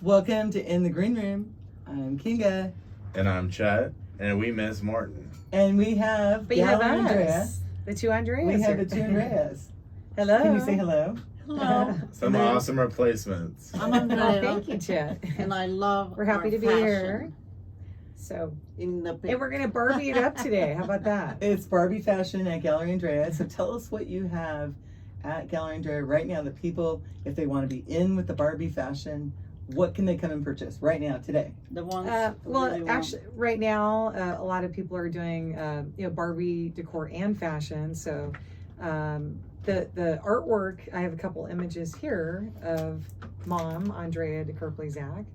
Welcome to In the Green Room. I'm Kinga. And I'm Chet. And we miss Martin. And we have But you have Galley Andrea. us. The two Andreas. We have here. the two Andreas. Hello. Can you say hello? Hello, Some awesome replacements. I'm Oh, Andrea, thank you, Chet. and I love. We're happy our to be fashion here. So, In the and we're gonna Barbie it up today. How about that? It's Barbie fashion at Gallery Andrea. So tell us what you have at Gallery Andrea right now. The people, if they want to be in with the Barbie fashion, what can they come and purchase right now, today? the ones. Well, really want. actually, right now, a lot of people are doing, Barbie decor and fashion. So, the artwork, I have a couple images here of Mom, Andrea DeKerpley-Zach.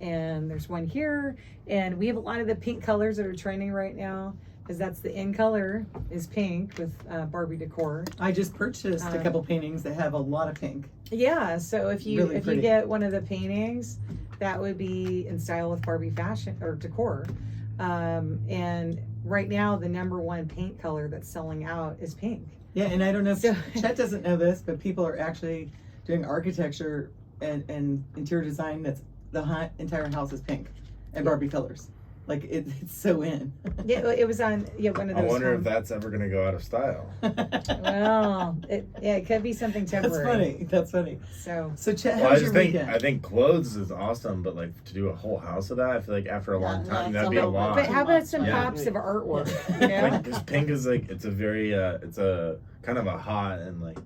And there's one here. And we have a lot of the pink colors that are trending right now, because that's the in color is pink with Barbie decor. I just purchased a couple paintings that have a lot of pink. Yeah, so if you Really pretty. you get one of the paintings, that would be in style with Barbie fashion or decor. And right now, the number one paint color that's selling out is pink. Yeah, and I don't know if So- Chet doesn't know this, but people are actually doing architecture and interior design that's the entire house is pink and Barbie colors. Like it's so in. Yeah, it was on one of I those. wonder if that's ever going to go out of style. Well, it could be something That's temporary. funny. That's funny. So So Chet, Well, how's I your just think weekend? I think clothes is awesome, but like to do a whole house of that, I feel like after a long Yeah, time that's that'd a be a little bit lot. but how about some Yeah. pops of artwork? You know? Like, 'cause pink is like it's a very it's a kind of a hot and like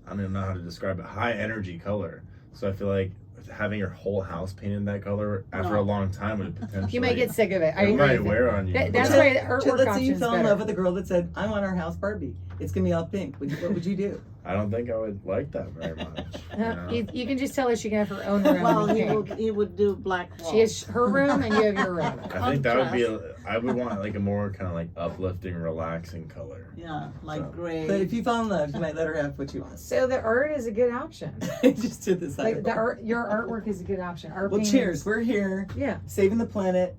I don't even know how to describe it, high energy color. So I feel like having your whole house painted that color after No. a long time would potentially You might get sick of it. I it agree might with wear on you. That's Chet, why the artwork Chet, let's say you option's fell in better. love with a girl that said, "I want our house Barbie. It's gonna be all pink." What would you do? I don't think I would like that very much. You know? You can just tell her she can have her own room. Well, in he pink. would do black walls. She has her room and you have your room. I think that would be I would want like a more kind of like uplifting, relaxing color. Yeah, like So- gray. But if you fall in love, you might let her have what you want. So the art is a good option. Just to the side. Like the art, your artwork is a good option. Our Well, paintings- cheers. We're here Yeah. saving the planet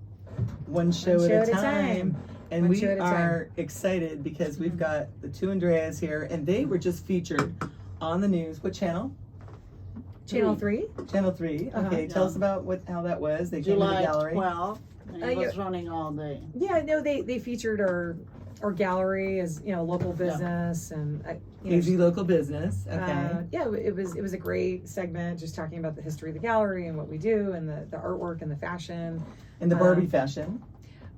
one show, at a time. And One we show at a time. are excited because we've got the two Andreas here, and they were just featured on the news. What channel? Channel 3. Channel 3. Uh-huh. Okay, tell Yeah. us about how that was. They came to the July gallery. 12th, and it yeah. was running all day. Yeah, no, they featured our gallery as local business and Easy local business. Okay. it was a great segment just talking about the history of the gallery and what we do and the artwork and the fashion. And the Barbie fashion.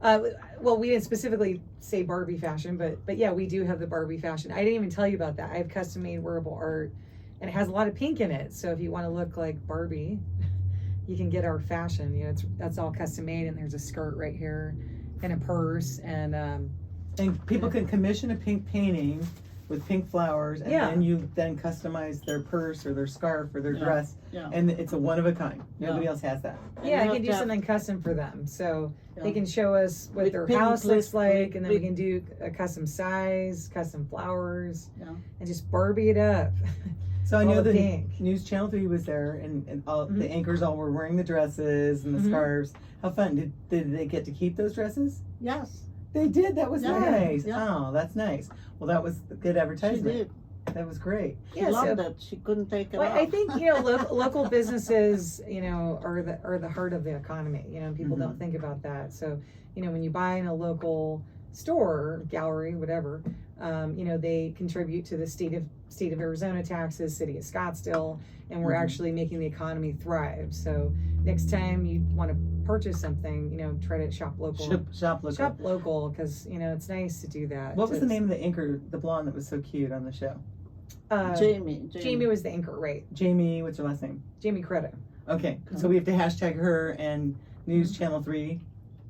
Well, we didn't specifically say Barbie fashion, but yeah, we do have the Barbie fashion. I didn't even tell you about that. I have custom made wearable art, and it has a lot of pink in it. So if you want to look like Barbie, you can get our fashion. That's all custom made, and there's a skirt right here, and a purse, and People can commission a pink painting with pink flowers, and Yeah. then you customize their purse or their scarf or their Yeah. dress, Yeah. and it's a one of a kind. Nobody Yeah. else has that. And yeah, I you can have do to have- something custom for them. So they Yeah. can show us what With their pink house looks list- like, and then we with- can do a custom size, custom flowers, Yeah. and just Barbie it up. So I All know the the pink. News Channel 3 was there, and all the Mhm. anchors all were wearing the dresses and the Mhm. scarves. How fun! Did they get to keep those dresses? Yes, They did. That was Yeah. nice. Yeah. Oh, that's nice. Well, that was good she advertisement. did. That was great. She Yeah, loved so- it. She couldn't take it Well, off. I think local businesses, are the heart of the economy. People Mhm. don't think about that. So, when you buy in a local store, gallery, whatever, they contribute to the state of Arizona taxes, city of Scottsdale, and we're Mhm. actually making the economy thrive. So next time you want to purchase something, try to shop local. Shop local. Shop local because it's nice to do that. What was the It's- name of the anchor, the blonde that was so cute on the show? Jamie was the anchor, right? Jamie, what's her last name? Jamie Credo. Okay, so we have to hashtag her and News Channel 3,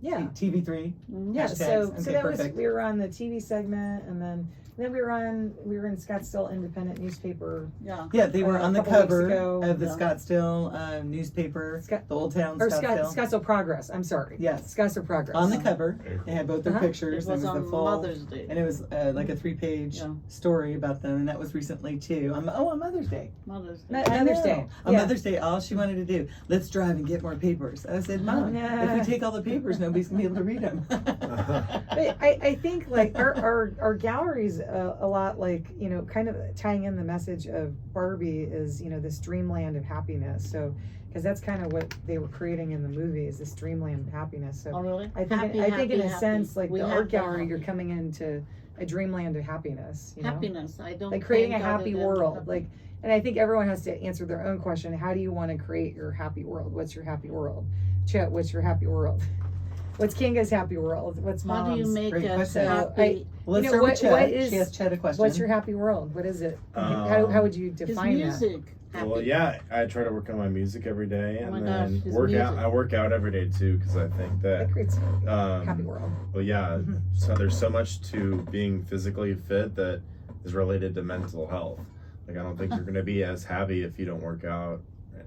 Yeah. TV3. Mhm. Yeah, Hashtags. so Okay, that was perfect. we were on the TV segment, and then we were in Scottsdale Independent newspaper. Yeah. Yeah, they were on the a couple weeks cover ago, of the yeah. Scottsdale newspaper, Scott- the Old Town Or Scottsdale. Scottsdale Progress. I'm sorry. Yes. Scottsdale Progress. On the cover, they had both their Uh-huh. It pictures. was There on was the full, Mother's Day. and it was like a 3-page Yeah. story about them, and that was recently too. On Mother's Day. Mother's Ma- Day. I Mother's know. Day. On Yeah. Mother's Day, all she wanted to do, let's drive and get more papers. I said, Mom, if we take all the papers, nobody's gonna be able to read them. But I think like our galleries a lot like, kind of tying in the message of Barbie is, this dreamland of happiness. So, because that's kind of what they were creating in the movie, is this dreamland of happiness. So Oh, really? I think, in a sense, like the art gallery, you're coming into a dreamland of happiness. Happiness. I don't Like creating a think other happy than world. happy- Like, and I think everyone has to answer their own question. How do you want to create your happy world? What's your happy world? Chet, what's your happy world? What's Kinga's happy world? What's How Mom's? do you make Great a question. happy? Well, let's You know, start with what Chet. is- She asked Chet a question. What's your happy world? What is it? How would you His define that? music. Happy. Well, yeah, I try to work on my music every day, Oh my and gosh, then his work out. music. I work out every day too, because I think that That creates a happy world. well, yeah. Mhm. So there's so much to being physically fit that is related to mental health. Like, I don't think you're gonna be as happy if you don't work out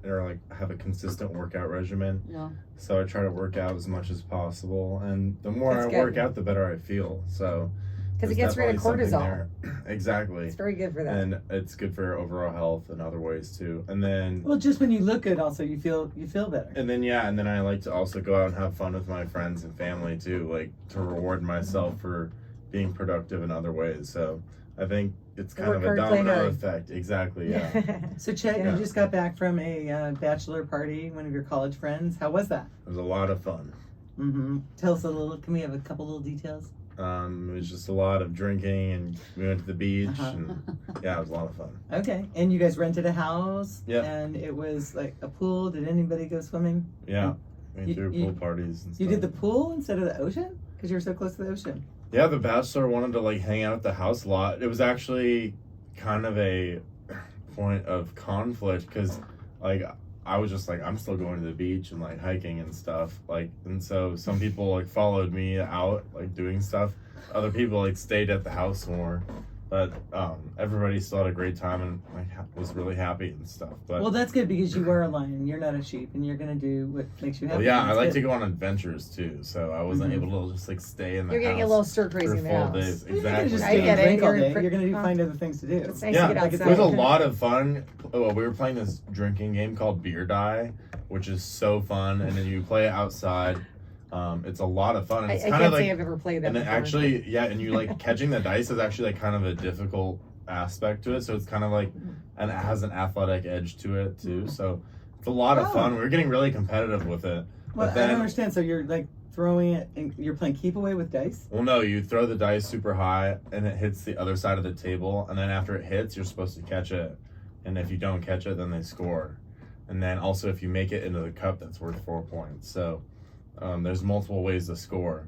or like have a consistent workout regimen. Yeah. So I try to work out as much as possible, and the more That's I good. work out, the better I feel. So Because it there's gets rid of definitely something cortisol. there. Exactly. It's very good for that. And it's good for your overall health and other ways too. And then Well, just when you look good, also you feel better. and then I like to also go out and have fun with my friends and family too, like to reward myself for being productive in other ways. So I think it's kind Work of a hard, play domino hard. effect. Exactly. Yeah. So Chet, Yeah. you just got back from a bachelor party. One of your college friends. How was that? It was a lot of fun. Mm-hmm. Tell us a little. Can we have a couple little details? It was just a lot of drinking, and we went to the beach, Uh-huh. and yeah, it was a lot of fun. Okay. And you guys rented a house. Yeah. And it was like a pool. Did anybody go swimming? Yeah, we You- threw you- pool parties and stuff. You did the pool instead of the ocean because you were so close to the ocean. Yeah, the bachelor wanted to like hang out at the house a lot. It was actually kind of a point of conflict because like I was just like, I'm still going to the beach and like hiking and stuff, like, and so some people like followed me out like doing stuff. Other people like stayed at the house more, but everybody still had a great time and like was really happy and stuff. But Well, that's good because you are a lion. You're not a sheep, and you're gonna do what makes you happy. well, yeah, I That's like good. to go on adventures too, so I wasn't Mhm. able to just like stay in the You're getting a house little stir for crazy in the full house. days. You're not gonna Exactly. just I stay and get it. drink all You're day. pre- You're gonna huh? find other things to do. It's nice Yeah, to get like it's outside. It was a lot of fun. Well, we were playing this drinking game called Beer Die, which is so fun, and then you play it outside. It's a lot of fun. And I it's kind can't of say like, I've ever played that and then before. actually, yeah, and you like catching the dice is actually like kind of a difficult aspect to it. So it's kind of like, and it has an athletic edge to it too. So it's a lot of Oh. fun. We were getting really competitive with it. Well, But I then- don't understand. So you're like throwing it, and you're playing keep away with dice. Well, no, you throw the dice super high and it hits the other side of the table, and then after it hits, you're supposed to catch it. And if you don't catch it, then they score. And then also, if you make it into the cup, that's worth 4 points. So there's multiple ways to score,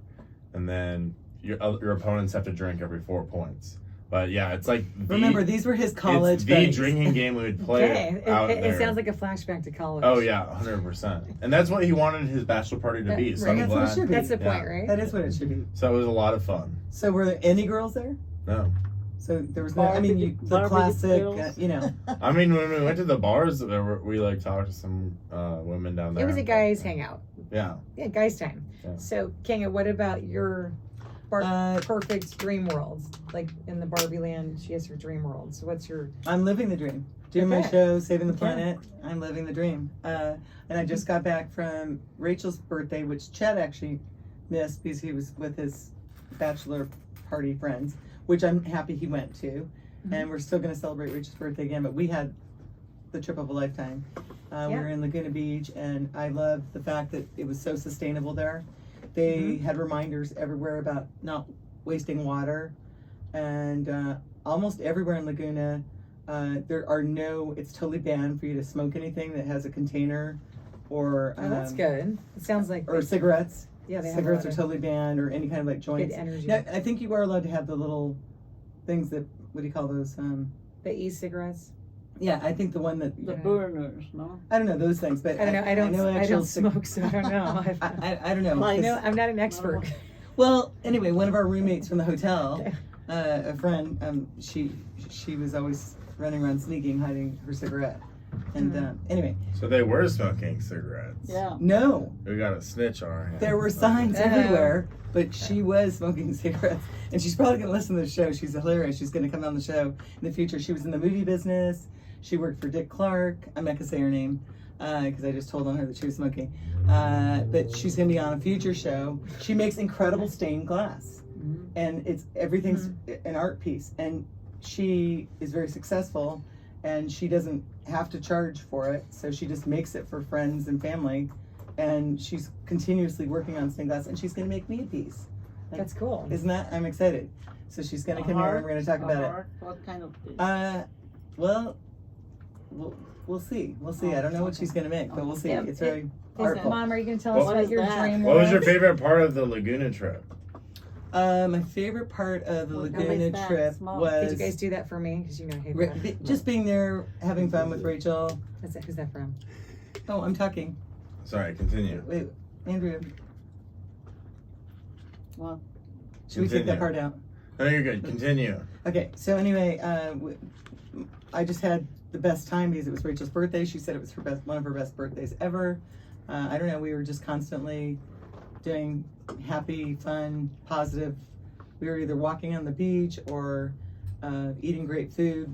and then your opponents have to drink every 4 points. But yeah, it's like Remember, these were his college it's the buddies. drinking game we would play Okay, out it there. sounds like a flashback to college. Oh yeah, 100%. And that's what he wanted his bachelor party to be. So Right, I'm that's what it glad. should be. That's the Yeah. point, right? That is what it should be. So it was a lot of fun. So were there any girls there? No. So there was no. I mean, the Barbie classic. girls? You know. I mean, when we went to the bars, we like talked to some women down there. It was a guys' hangout. Yeah. Yeah, guys' time. Yeah. So, Kinga, what about your perfect dream world? Like in the Barbie land, she has her dream world. So, what's your? I'm living the dream. Doing my Okay. show, Saving the Okay. Planet. I'm living the dream. And I just got back from Rachel's birthday, which Chet actually missed because he was with his bachelor party friends, which I'm happy he went to. Mm-hmm. And we're still going to celebrate Rachel's birthday again, but we had the trip of a lifetime. We were in Laguna Beach, and I loved the fact that it was so sustainable there. They Mm-hmm. had reminders everywhere about not wasting water, and almost everywhere in Laguna, there are no. It's totally banned for you to smoke anything that has a container, or Oh, that's good. It sounds like or cigarettes. yeah, they have Cigarettes a are lot totally banned, or any kind of like of good joints. energy. No, I think you are allowed to have the little things that. What do you call those? The e-cigarettes. Yeah, I think the one that. The burners, no? I don't know those things, but I don't know. I don't actual smoke, so I don't know. I don't know. Like- I 'cause- know I'm not an expert. Well, anyway, one of our roommates from the hotel, a friend, she was always running around sneaking, hiding her cigarette. And anyway, So they were smoking cigarettes. Yeah. no, We got a snitch on our hands. there were signs Uh-oh. everywhere, but she was smoking cigarettes. And she's probably going to listen to the show. She's hilarious. She's going to come on the show in the future. She was in the movie business. She worked for Dick Clark. I'm not going to say her name because I just told on her that she was smoking. But she's going to be on a future show. She makes incredible stained glass. and everything's an art piece. And she is very successful, and she doesn't have to charge for it, so she just makes it for friends and family. And she's continuously working on stained glass, and she's going to make me a piece. Like, That's cool. Isn't that? I'm excited. So she's going to come here, and we're going to talk about it. What kind of piece? Well, we'll see. We'll see. I don't know what she's going to make, but we'll see. Yeah, It's very Is artful. Mom, are you going to tell us What about is your that? dream What was your world? favorite part of the Laguna trip? My favorite part of the What Laguna is that? trip Small. was Did you guys do that for me? Because you know I hate that. just being there, having fun with Rachel. Who's that from? Oh, I'm talking. Sorry, continue. Wait, Andrea, What? should we take that Continue. part out? No, you're good. Continue. Okay, so anyway, I just had the best time because it was Rachel's birthday. She said it was one of her best birthdays ever. I don't know, we were just constantly doing happy, fun, positive. We were either walking on the beach or eating great food.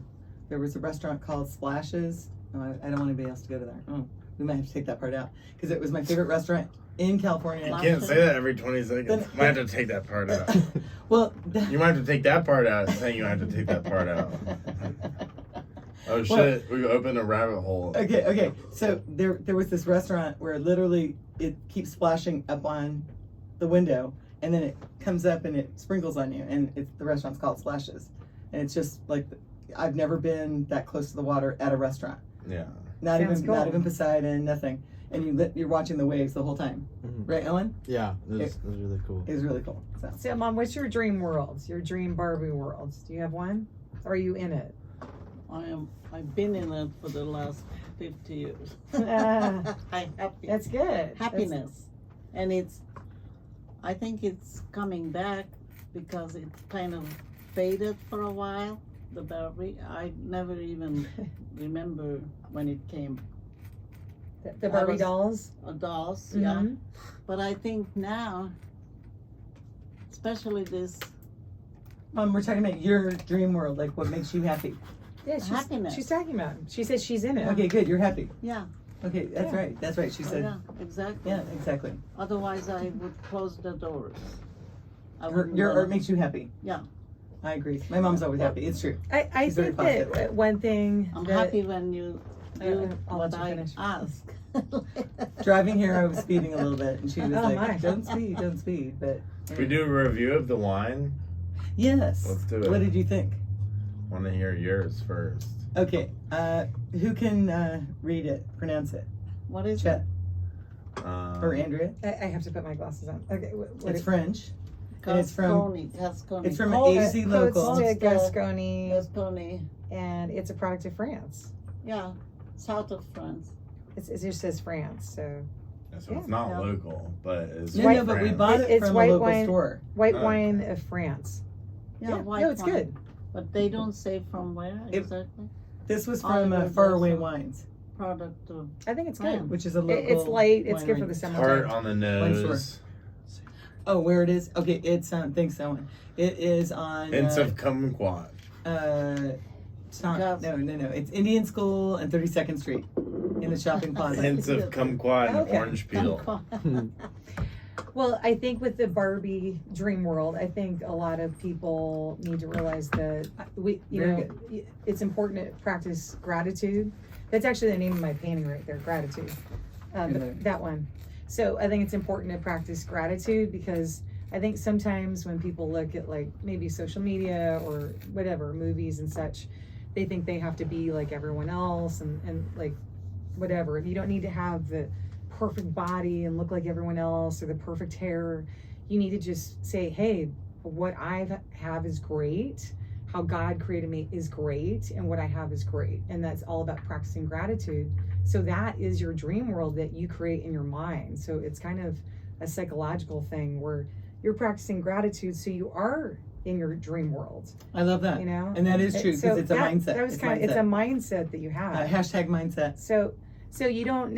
There was a restaurant called Splashes. Oh, I don't want anybody else to go to there. Oh, we might have to take that part out because it was my favorite restaurant in California. You can't say that every 20 seconds. Then- Might have to take that part out. Well, You might have to take that part out, saying you have to take that part out. Oh shit, we opened a rabbit hole. Okay. So there was this restaurant where literally it keeps splashing up on the window, and then it comes up and it sprinkles on you, and the restaurant's called Splashes, and it's just like I've never been that close to the water at a restaurant. Yeah. Not Sounds even cool. Poseidon, nothing, and you're watching the waves the whole time, right, Ellen? Yeah, it was really cool. It was really cool. So, Mom, what's your dream world? Your dream Barbie world? Do you have one? Or are you in it? I've been in it for the last 50 years. Ah, I'm happy. that's good. Happiness. And I think it's coming back because it kind of faded for a while, the Barbie. I never even remember when it came. The Barbie dolls? Dolls, Mhm. yeah. But I think now, especially this We're talking about your dream world, like what makes you happy. Yeah, Happiness. she's talking about it. She says she's in it. Okay, good. You're happy. Yeah, Okay, that's Yeah. right. That's right. She said. yeah, exactly. Yeah, exactly. Otherwise, I would close the doors. I Your wouldn't art wanna- makes you happy. Yeah. I agree. My mom's always happy. It's true. I She's very think that positive. one thing I'm that, happy when you do I'll what let you I finish. ask. Driving here, I was speeding a little bit, and she was Oh, like, my. "Don't speed." But Should we do a review of the wine? yes. Let's do it. What did you think? Want to hear yours first. Okay. Who can read it? Pronounce it? What is Chet Um, or Andrea? I have to put my glasses on. Okay, what It's is French. it? And it's from- Gascony. It's from Oh, AZ Local. Côtes de It's the- Gascony, Gascony. and it's a product of France. Yeah, south of France. It just says France, so So it's not Yeah. local, but it's No, White- no, but we France. bought it It's from white a local wine. store. white Oh, wine okay. of France. Yeah, white no, it's wine. good. But they don't say from where It- exactly. This was Olive from oil Faraway also. Wines, Product of I think it's Yeah. good. which is a local. It's light. It's good for winery. the Heart summertime. on the Wine nose. Oh, where it is? Okay, it's thanks, Owen. It is on. Hints of kumquat. It's not, Gas- no. It's Indian School and 32nd Street in the shopping plaza. Hints of kumquat and Okay. orange peel. Well, I think with the Barbie dream world, I think a lot of people need to realize that Very it's important to practice gratitude. That's actually the name of my painting right there, gratitude. That one. So I think it's important to practice gratitude because I think sometimes when people look at like maybe social media or whatever, movies and such, they think they have to be like everyone else and like whatever. If you don't need to have the perfect body and look like everyone else or the perfect hair, you need to just say, hey, what I have is great. How God created me is great, and what I have is great. And that's all about practicing gratitude. So that is your dream world that you create in your mind. So it's kind of a psychological thing where you're practicing gratitude so you are in your dream world, I love that. you know? And that is true So because it's a mindset. That was it's a mindset that you have. Hashtag mindset. So you don't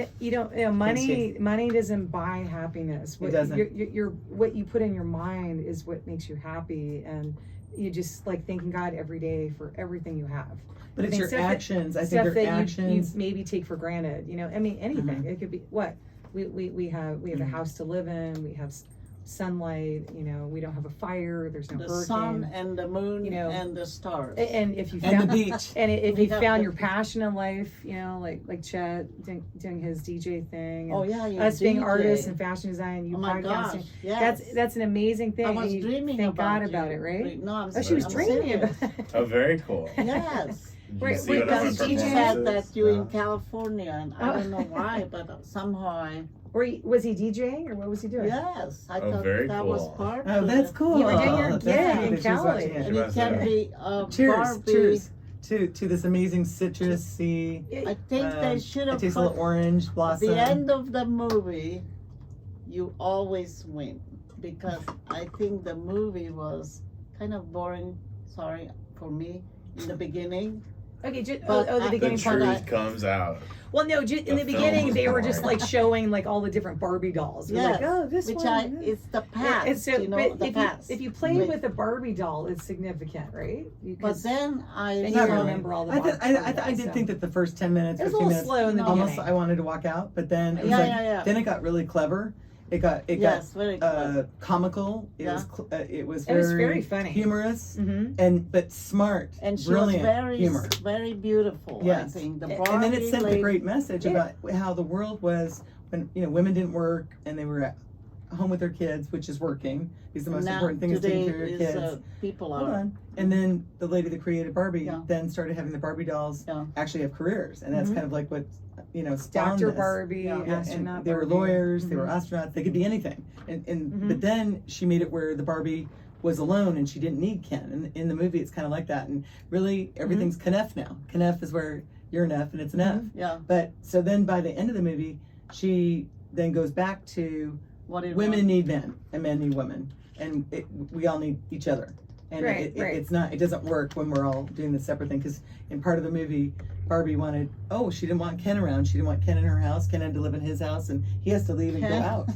money doesn't buy happiness. It doesn't. Your what you put in your mind is what makes you happy, and you just like thanking God every day for everything you have. But it's think your stuff that- actions. I think Stuff your that actions. you maybe take for granted. You know, I mean anything. Mm-hmm. It could be what we have a house to live in. We have sunlight. You know, we don't have a fire. There's no The hurricane. sun and the moon You know, and the stars. And if you And found the beach. and if you Yeah. found your passion in life, you know, like Chet doing his DJ thing, and Oh yeah, you us being DJ. artists and fashion design, you Oh my gosh, podcasting. yes. That's an amazing thing. I was and you dreaming thank about God about you. it, right? No, I'm Oh, she was I'm dreaming serious. about it. Oh, very cool. Yes. Did Wait, you see wait, what I does was DJ said that you in No. California, and I don't know why, but somehow I Was he DJing or what was he doing? yes, I Oh, thought very that was cool. part. Oh, of that's it. cool. You were doing your That's gig good in that she's Cali. watching it. And it can be Cheers, Barbie. cheers to this amazing citrusy. I think they should It have tastes a put little orange at blossom. the end of the movie. You always win because I think the movie was kind of boring. Sorry for me in the beginning. Okay, But the I- beginning The part. truth comes out. Well, no, in The the film beginning was they were just boring. like showing like all the different Barbie dolls. We're like, Yes, oh, this which one. it's the past. And so, you know, but the if past. you play Which- with a Barbie doll, it's significant, right? But Because then I then you Not don't really. remember all the. I Barbie did dolls, think that the first 10 minutes, It was a 15 little minutes, slow in the almost beginning. I wanted to walk out, but then it was Yeah, like, yeah, yeah. then it got really clever. It got yes, very clever. comical. It Yeah. was it was It was very funny. humorous Mm-hmm. but smart. And she brilliant was very, humor. very beautiful. Yes. I think the And then it Barbie sent a lady- great message Yeah. about how the world was when women didn't work and they were at home with their kids, which is working. Because the most now, important thing is taking today care of your is, kids. people Hold are. on. And then the lady that created Barbie Yeah. then started having the Barbie dolls Yeah. actually have careers, and that's Mhm. kind of like what spawned Dr. this. Barbie, Yeah. Yeah, astronaut. and they were Barbie. lawyers, they were Mhm. astronauts, they could be anything. And Mhm. but then she made it where the Barbie was alone and she didn't need Ken. And in the movie, it's kind of like that. And really, everything's Kenneth now. Kenneth is where you're enough and it's enough. Yeah. But so then by the end of the movie, she then goes back to What it women was. need men and men need women, and we all need each other. And Right, right. it's not. It doesn't work when we're all doing this separate thing. Because in part of the movie, Barbie wanted. Oh, she didn't want Ken around. She didn't want Ken in her house. Ken had to live in his house, and he has to leave and go Ken? out.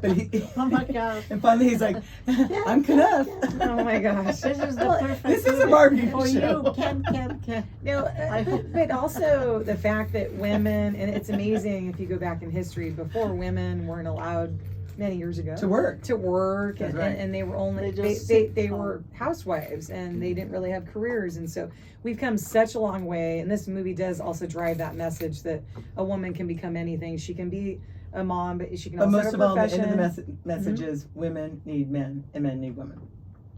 But he. Oh my God. And finally, he's like, "I'm Kenneth." Oh my gosh. This is the Well, perfect. this is a movie Barbie for show. you. Can. No, but also the fact that women, and it's amazing if you go back in history, before women weren't allowed many years ago To work. to work, That's and, right. and they were only They they, just they, sit they home. were housewives and they didn't really have careers, and so we've come such a long way. And this movie does also drive that message that a woman can become anything. She can be a mom, but she can But also most have of a all, the end of the profession. message is women need men and men need women.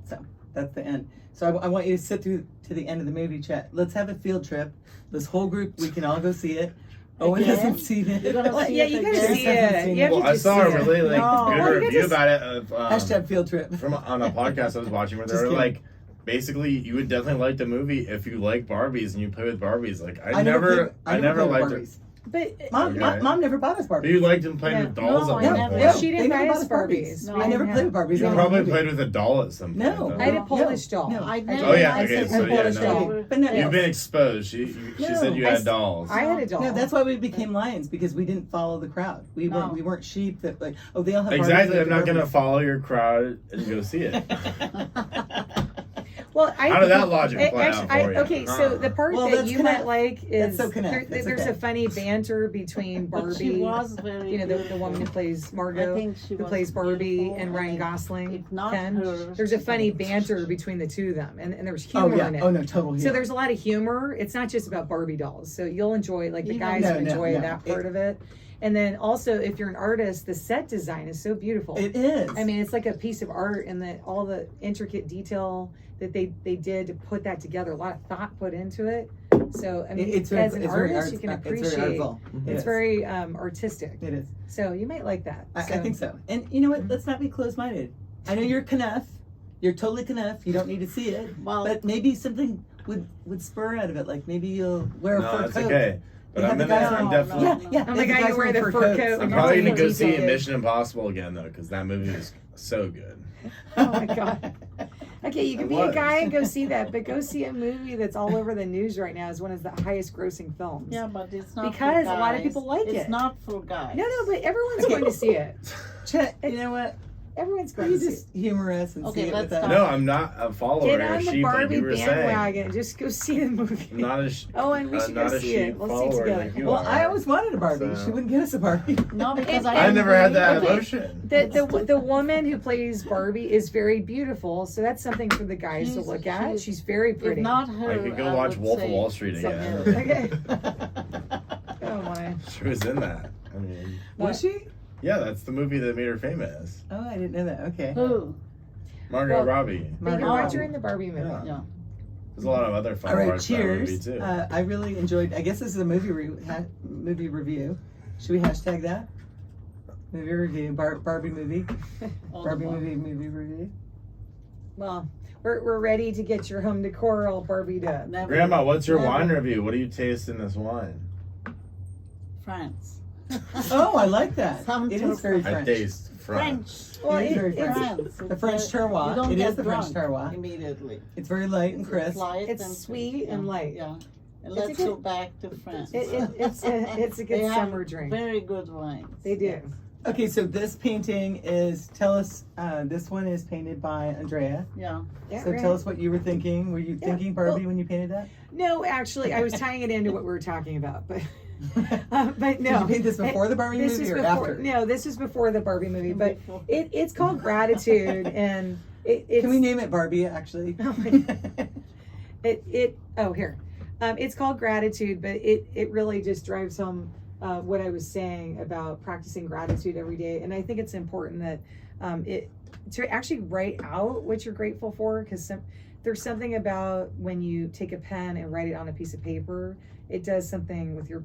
So that's the end. So I want you to sit through to the end of the movie. Chat. Let's have a field trip. This whole group, we can all go see it. Owen Again? hasn't seen it. You're gonna Well, see yeah, it you gotta again? see Hasn't it. seen You have Well, to I just saw see a it. really like No. good Well, you review just- about it of Hashtag field trip. from on a podcast I was watching where they Just were kidding. like, basically, you would definitely like the movie if you like Barbies and you play with Barbies. Like I I never played liked it. Barbies. But Mom, Okay. mom never bought us But Barbies. you liked him playing Yeah. with dolls No, at I one never- point. no, No, she didn't they buy never us bought us Barbies. No, We I never didn't played have- with Barbies. You in the probably movie. played with a doll at some point. No. though. I had a No. Polish doll. No. I I never. Oh, yeah, I okay, said so I yeah, Polish no. doll. But no, You've been exposed. She No. said you I had s- dolls. I had a doll. No, that's why we became lions, because we didn't follow the crowd. We No. weren't sheep that like, oh, they all have Barbies, Exactly. they I'm have not gonna Barbies. follow your crowd and go see it. Well, How did that logic play out for you? Okay, so the part Well, that that's you Connect. might like is That's so Connect. That's there's okay. a funny banter between But she Barbie, was very. you know, the beautiful. woman who plays I Margot, think she who was plays Barbie, beautiful, and Ryan and Gosling, if not Ken. her, There's a funny banter between the two of them, and there was Oh humor yeah. in it. Oh no, totally. So there's a lot of humor. It's not just about Barbie dolls. So you'll enjoy, like the Even- guys No, will no, enjoy no. that part of it. And then also, if you're an artist, the set design is so beautiful. It is. I mean, it's like a piece of art, and all the intricate detail that they did to put that together. A lot of thought put into it. So I mean, it's as an very artist, you can It's appreciate. very artful. It It's is. very artistic. It is. So you might like that. I think so. And you know what? Let's not be closed-minded. I know you're Kenneth. You're totally Kenneth. You don't need to see it. Well, But maybe something would spur out of it. Like maybe you'll wear a No, fur that's coat. okay. But They I'm have the gonna. guys I'm on- definitely. Yeah, No, yeah. Oh they my have God, guys you wear wearing the fur coat. coats. I'm and probably all gonna the go see detail. Mission Impossible again though, because that movie is so good. Oh my God. Okay, you can It be a was. guy and go see that, but go see a movie that's all over the news right now as one of the highest grossing films. yeah, but it's not Because for a lot of guys. people like it's it. not for guys. No, but everyone's Okay. going to see it. Chet, you know what? everyone's going You to see just humor us and Okay, see it let's with us. stop. No, I'm not a follower Get of on the sheep like Barbie you were saying. bandwagon. Just go see the movie. I'm not a Oh, and we should not go a see sheep it. We'll see it follower together. like you Well, are. I always wanted a Barbie. So- She wouldn't get us a Barbie. No, because I never had that Okay. emotion. The woman who plays Barbie is very beautiful, so that's something for the guys to look at. She's very If pretty. not her, I could go watch would Wolf of say Wall Street again. something. Okay. Oh my. She was in that. I mean, Was she? yeah, that's the movie that made her famous. Oh, I didn't know that. Okay. Who? Margot Well, Robbie. But you Margot watch Robbie. her in the Barbie movie. Yeah. Yeah. There's a lot of other fun All right, parts of that movie cheers. too. I really enjoyed. I guess this is a movie movie review. Should we hashtag that? Movie review, Barbie movie, All Barbie the movie review. Well, we're ready to get your home decor all Barbied up. Never. Grandma, what's your never. wine review? What do you taste in this wine? France. Oh, I like that. Sounds It is very I French. taste French. Well, It is very it's- French. France. The French terroir. You don't It get is the French drunk terroir. immediately. It's very light and crisp. light It's and sweet and yeah, light. Yeah. And It's a let's good- go back to France. it's a good They have summer drink. Very good wines. They do. Yes. Okay, so this painting is. Tell us. This one is painted by Andrea. Yeah. Yeah, So right. tell us what you were thinking. Were you Yeah, thinking Barbie when you painted that? No, actually, I was tying it into what we were talking about, but but Did no. you paint this before the Barbie This movie was or before. after? No, this was before the Barbie movie, but Before. it's called Gratitude, and it's. Can we name it Barbie? Actually. Oh my here. It's called Gratitude, but it really just drives home what I was saying about practicing gratitude every day. And I think it's important that to actually write out what you're grateful for, because there's something about when you take a pen and write it on a piece of paper, it does something with your,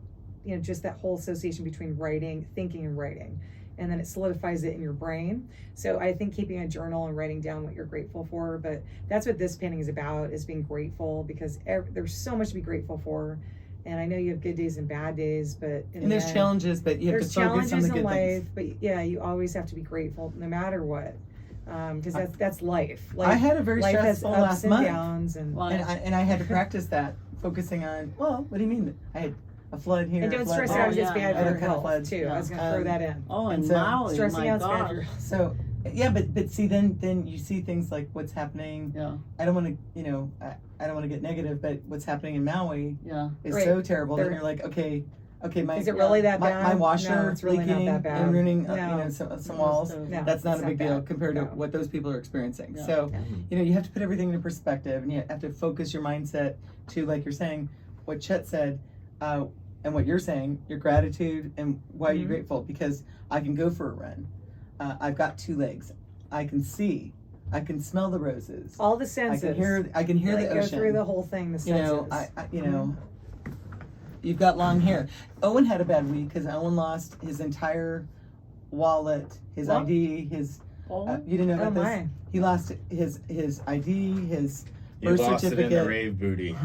just that whole association between writing, thinking, and writing. And then it solidifies it in your brain. So I think keeping a journal and writing down what you're grateful for, but that's what this painting is about, is being grateful, because there's so much to be grateful for. And I know you have good days and bad days, but in And the there's end, challenges, but you have there's to focus challenges on the in good life, things. but yeah, you always have to be grateful no matter what, because that's life. I had a very life has stressful ups last and month, downs, and Well, and I had to practice that, focusing on. Well, what do you mean? I had a flood here. and a don't flood stress there. out. It's yeah. bad I had for a your couple health floods. too. I was going to Um, throw that in. Oh, And and so- Maui, Stressing my out's bad God. for your health. So yeah, but see, then you see things like what's happening. Yeah, I don't want to, I don't want to get negative, but what's happening in Maui yeah. is Right. so terrible that There- you're like, okay, my Is it really that bad? my washer No, it's really leaking not that bad. and ruining No. some walls. No, That's not it's a big not deal bad. compared to No. what those people are experiencing. Yeah. So, Yeah. you have to put everything into perspective, and you have to focus your mindset to, like you're saying, what Chet said, and what you're saying, your gratitude and why are you Mhm. grateful? Because I can go for a run. I've got 2 legs. I can see. I can smell the roses. All the I senses. can hear. I can hear like, the go ocean. through the whole thing. The senses. You've got long hair. Owen had a bad week because Owen lost his entire wallet, his What? ID, his. Oh, You didn't know Oh about this? my. He lost his ID, his You birth lost it in the certificate. rave booty.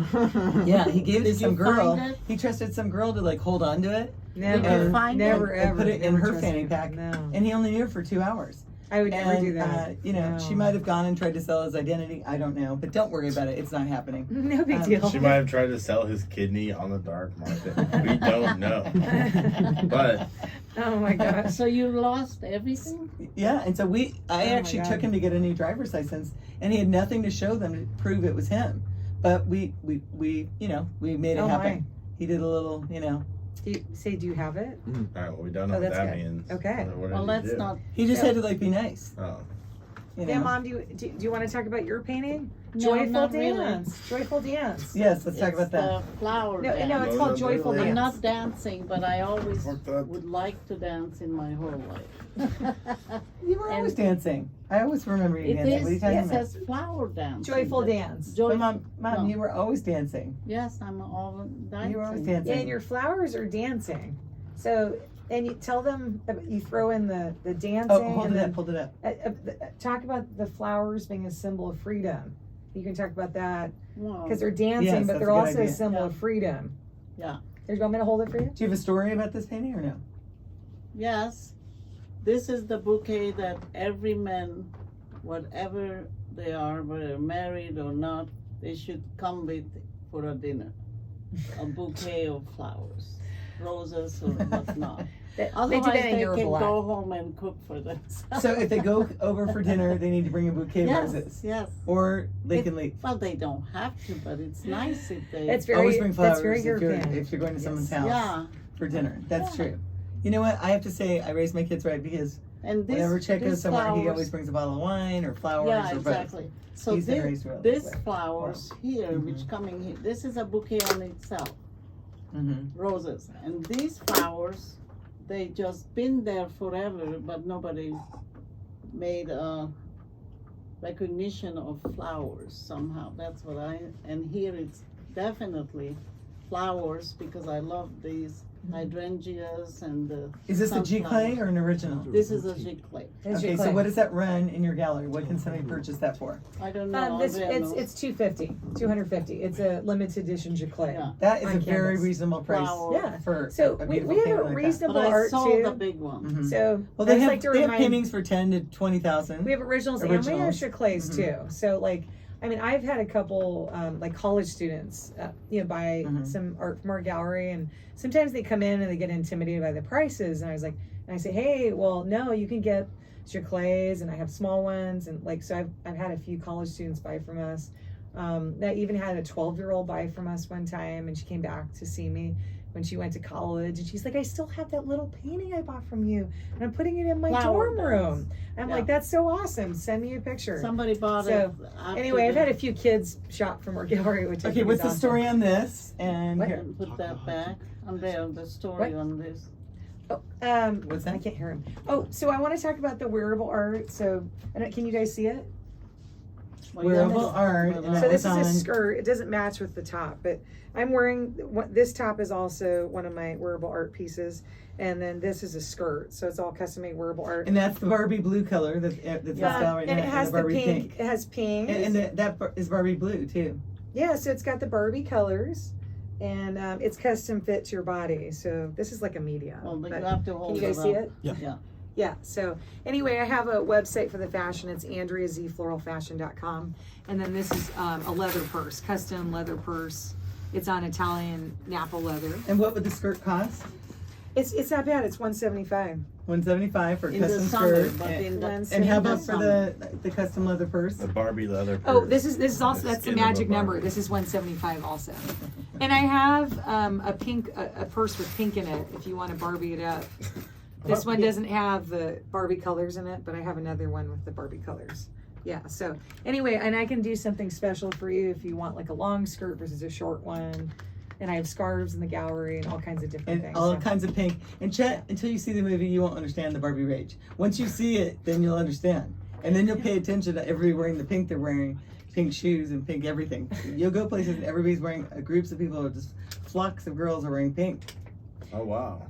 Yeah, he gave it to Did some you girl. find it? He trusted some girl to like hold on to it, Never, And- never, and ever. put it in never her trust fanny me. pack. No, and he only knew it for 2 hours. I would never do And that. she No. might have gone and tried to sell his identity. I don't know, but don't worry about it. It's not happening. No big Um, deal. She might have tried to sell his kidney on the dark market. We don't know. But Oh my gosh. so you lost everything? Yeah, and so I Oh my actually God. took him to get a new driver's license, and he had nothing to show them to prove it was him. But we made it Oh happen. my. He did a little, Do you have it? all right, well, we don't know Oh, what that's that good. means. Okay. What did Well, he let's do? not. he just Yeah. had to like be nice. Oh. Yeah, Mom. Do you want to talk about your painting? No, Joyful not really. dance. Joyful dance. Yes, let's talk It's about that. the flower No, dance. no, it's No, called no, Joyful really. I'm Dance. not dancing, but I always Fucked up. would like to dance in my whole life. You were always and- dancing. I always remember you It dancing. What are you is. talking It about? says flower dance. Joyful dance. But Mom, no. you were always dancing. Yes, I'm all dancing. You were always dancing. Yeah, and your flowers are dancing. So, and you tell them, you throw in the dancing. Oh, hold and it then, up, hold it up. talk about the flowers being a symbol of freedom. You can talk about that Wow. because they're dancing, Yes, but that's they're a good also a idea. symbol Yeah. of freedom. Yeah. Do you want me to hold it for you? Do you have a story about this painting or no? Yes, this is the bouquet that every man, whatever they are, whether married or not, they should come with for a dinner. A bouquet of flowers, roses or whatnot. They do Otherwise, that in they Europe can a lot. go home and cook for themselves. So if they go over for dinner, they need to bring a bouquet of yes, roses, yes. or they can leave. Well, they don't have to, but it's nice if they. It's Always very, bring that's flowers very if you're European. going to someone's Yes. house Yeah, for dinner. That's Yeah. true. You know what? I have to say, I raised my kids right because and this. whenever Chet goes these somewhere, he flowers- always brings a bottle of wine or flowers Yeah, or both. exactly. So He's been this, raised really this well. flowers here, Mhm. which coming here, this is a bouquet on itself, Mm-hmm. roses, and these flowers, they just been there forever, but nobody made a recognition of flowers somehow. That's what and here it's definitely flowers because I love these hydrangeas and the. Is this a G clay sunflowers. or an original? This is a giclée. It's Okay, your so clay. what does that run in your gallery? What can somebody purchase that for? I don't know. Andrea knows. It's $250. It's a limited edition Giclée. Yeah. That is On a very canvas. reasonable price Flower. Yeah. for So a we beautiful have painting a like that. reasonable But I art saw too. the big one. Mhm. So Well, I they just have like to they have remind- paintings for 10 to 20,000. We have originals, and we have Originals. Giclées Mhm. too. So like, I mean, I've had a couple like college students, buy Mhm. some art from our gallery, and sometimes they come in and they get intimidated by the prices, and I say, hey, well, no, you can get Giclées, and I have small ones, and like, so I've had a few college students buy from us. I even had a 12-year-old buy from us one time, and she came back to see me when she went to college, and she's like, I still have that little painting I bought from you, and I'm putting it in my Flower dorm beds. room. I'm Yeah. like, that's so awesome. Send me a picture. Somebody bought So, it. After Anyway, I've the- had a few kids shop from our gallery, which I Okay, think what's is the awesome. story on this? And What? here, Put that back. Andrea, the story on this. Oh, what's that? I can't hear him. Oh, so I want to talk about the wearable art. So, can you guys see it? Well, you Wearable have to- art, well, and So that this was is a on- skirt. It doesn't match with the top, but I'm wearing this top is also one of my wearable art pieces, and then this is a skirt. So it's all custom made wearable art. And that's the Barbie blue color that's this style right and now, it has and the Barbie pink. It has pink. that is Barbie blue too. Yeah, so it's got the Barbie colors, and it's custom fit to your body. So this is like a medium. Well, but but you have to can hold you guys it see up. it? Yeah. Yeah. Yeah. So anyway, I have a website for the fashion. It's AndreaZFloralFashion.com, and then this is a leather purse, custom leather purse. It's on Italian Napa leather. And what would the skirt cost? It's not bad. It's $175. $175 for a In the custom summer, skirt. but in the And how in the about for summer. the custom leather purse? The Barbie leather. Oh, purse. this is also The that's the skin of a magic number. Barbie. This is $175 also. And I have a pink a purse with pink in it. If you want to Barbie it up. This one doesn't have the Barbie colors in it, but I have another one with the Barbie colors. Yeah, so anyway, and I can do something special for you if you want like a long skirt versus a short one. And I have scarves in the gallery and all kinds of different And things. all so. kinds of pink. And Chet, until you see the movie, you won't understand the Barbie rage. Once you see it, then you'll understand. And then you'll pay attention to everybody wearing the pink they're wearing, pink shoes and pink everything. You'll go places and everybody's wearing, groups of people, are just flocks of girls are wearing pink. Oh wow.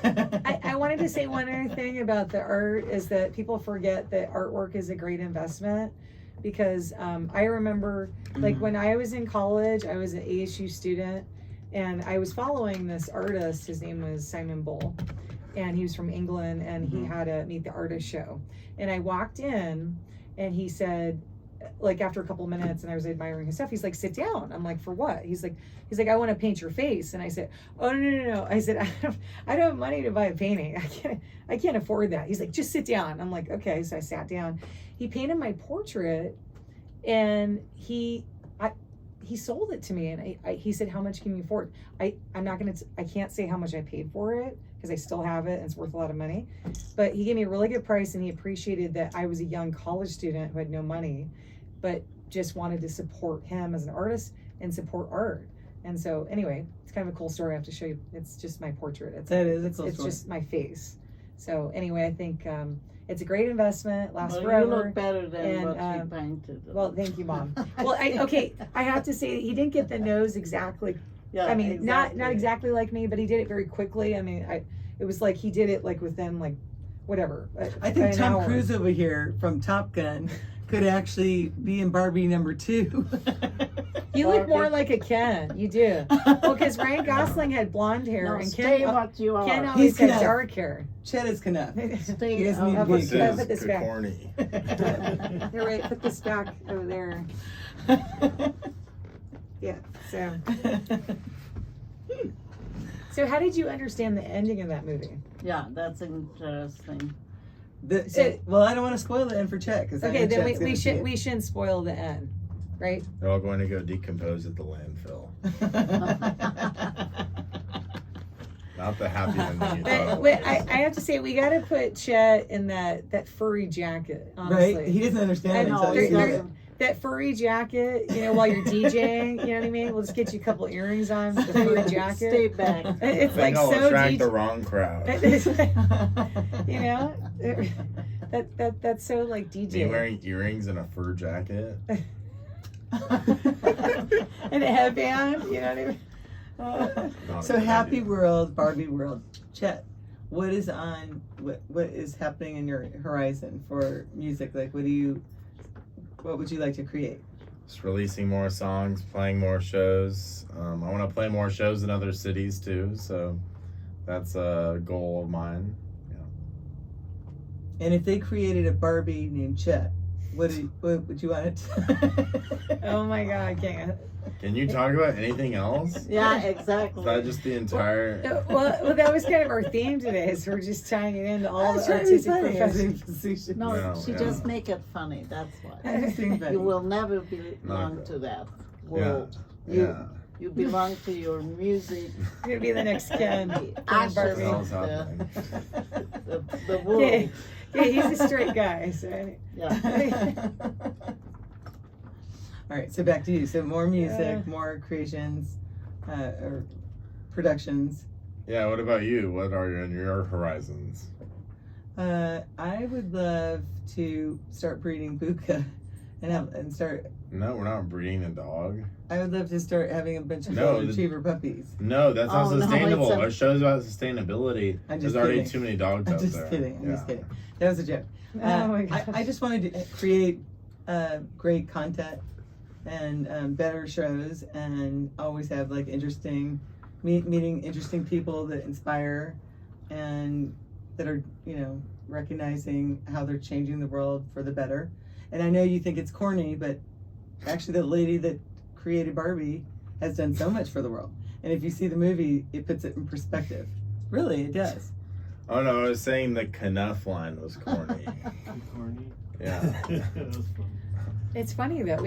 I wanted to say one other thing about the art is that people forget that artwork is a great investment because I remember like when I was in college, I was an ASU student and I was following this artist. His name was Simon Bull and he was from England and he had a Meet the Artist show. And I walked in and he said, like after a couple minutes and I was admiring his stuff, he's like, sit down. I'm like, for what? He's like, I want to paint your face. And I said, oh no. I said, I don't have money to buy a painting. I can't afford that. He's like, just sit down. I'm like, okay. So I sat down. He painted my portrait and he sold it to me. And he said, how much can you afford? I can't say how much I paid for it because I still have it and it's worth a lot of money. But he gave me a really good price and he appreciated that I was a young college student who had no money, but just wanted to support him as an artist and support art. And so anyway, it's kind of a cool story. I have to show you. It's just my portrait. It's It's just my face. So anyway, I think it's a great investment. Lasts Well, forever. you look better than And, what he painted. Well, thank you, Mom. Well, I have to say he didn't get the nose exactly. Yeah, I mean, not exactly like me, but he did it very quickly. I mean, it was like he did it like within like whatever. I think an Tom hour. Cruise over here from Top Gun could actually be in Barbie #2. You look more like a Ken. You do. Well, because Ryan Gosling had blonde hair No, and stay Ken what you are. Ken always had Knuff. dark hair. Chet is Knuff. Stay He doesn't need I'll to put be this- I'll Knuff. put this back. corny. Here, wait, put this back over there. Yeah. So So how did you understand the ending of that movie? Yeah, that's interesting. Well, I don't want to spoil the end for Chet because Okay, then we shouldn't spoil the end, right? They're all going to go decompose at the landfill. Not the happy ending. But wait, I have to say we got to put Chet in that furry jacket. Honestly. Right? He doesn't understand I know, until he he sees it. doesn't. That furry jacket, while you're DJing, you know what I mean? We'll just get you a couple earrings on with the furry jacket. Stay back. It's I think like I'll so attract the DJ. wrong crowd. That's so like Me DJ. wearing earrings and a fur jacket. And a headband, you know what I mean? Not So a good happy idea. world, Barbie world. Chet, what is happening in your horizon for music? Like, what would you like to create? Just releasing more songs, playing more shows. I want to play more shows in other cities too, so that's a goal of mine. And if they created a Barbie named Chet, what would you want it to? Oh my God, I can't. Can you talk about anything else? Yeah, Is exactly. that just the entire? Well, that was kind of our theme today, so we're just tying it into all the That's really artistic funny. professions. No, No, she yeah. just make it funny. That's why. I'm just being funny. You will never belong Not to that Yeah. world. Yeah. You belong to your music, It's gonna be the next Ken. Ken ashes, Barbie. What else the, happening? the world. Yeah, he's a straight guy, so. Yeah. All right, so back to you. So more music, more creations, or productions. Yeah. What about you? What are your horizons? I would love to start breeding puka, and start. No, we're not breeding a dog. I would love to start having a bunch of No, golden the- retriever puppies. No, that's not Oh, no, sustainable. it's a- Our show's about sustainability. I'm There's just already kidding. too many dogs I'm out just there. kidding. I'm Yeah. just kidding. That was a joke. Oh my gosh. I just wanted to create great content and better shows, and always have like interesting meeting interesting people that inspire and that are recognizing how they're changing the world for the better. And I know you think it's corny, but actually the lady that created Barbie has done so much for the world. And if you see the movie, it puts it in perspective. Really, it does. Oh no, I was saying the Knuff line was corny. Corny. Yeah. That was fun. It's funny though.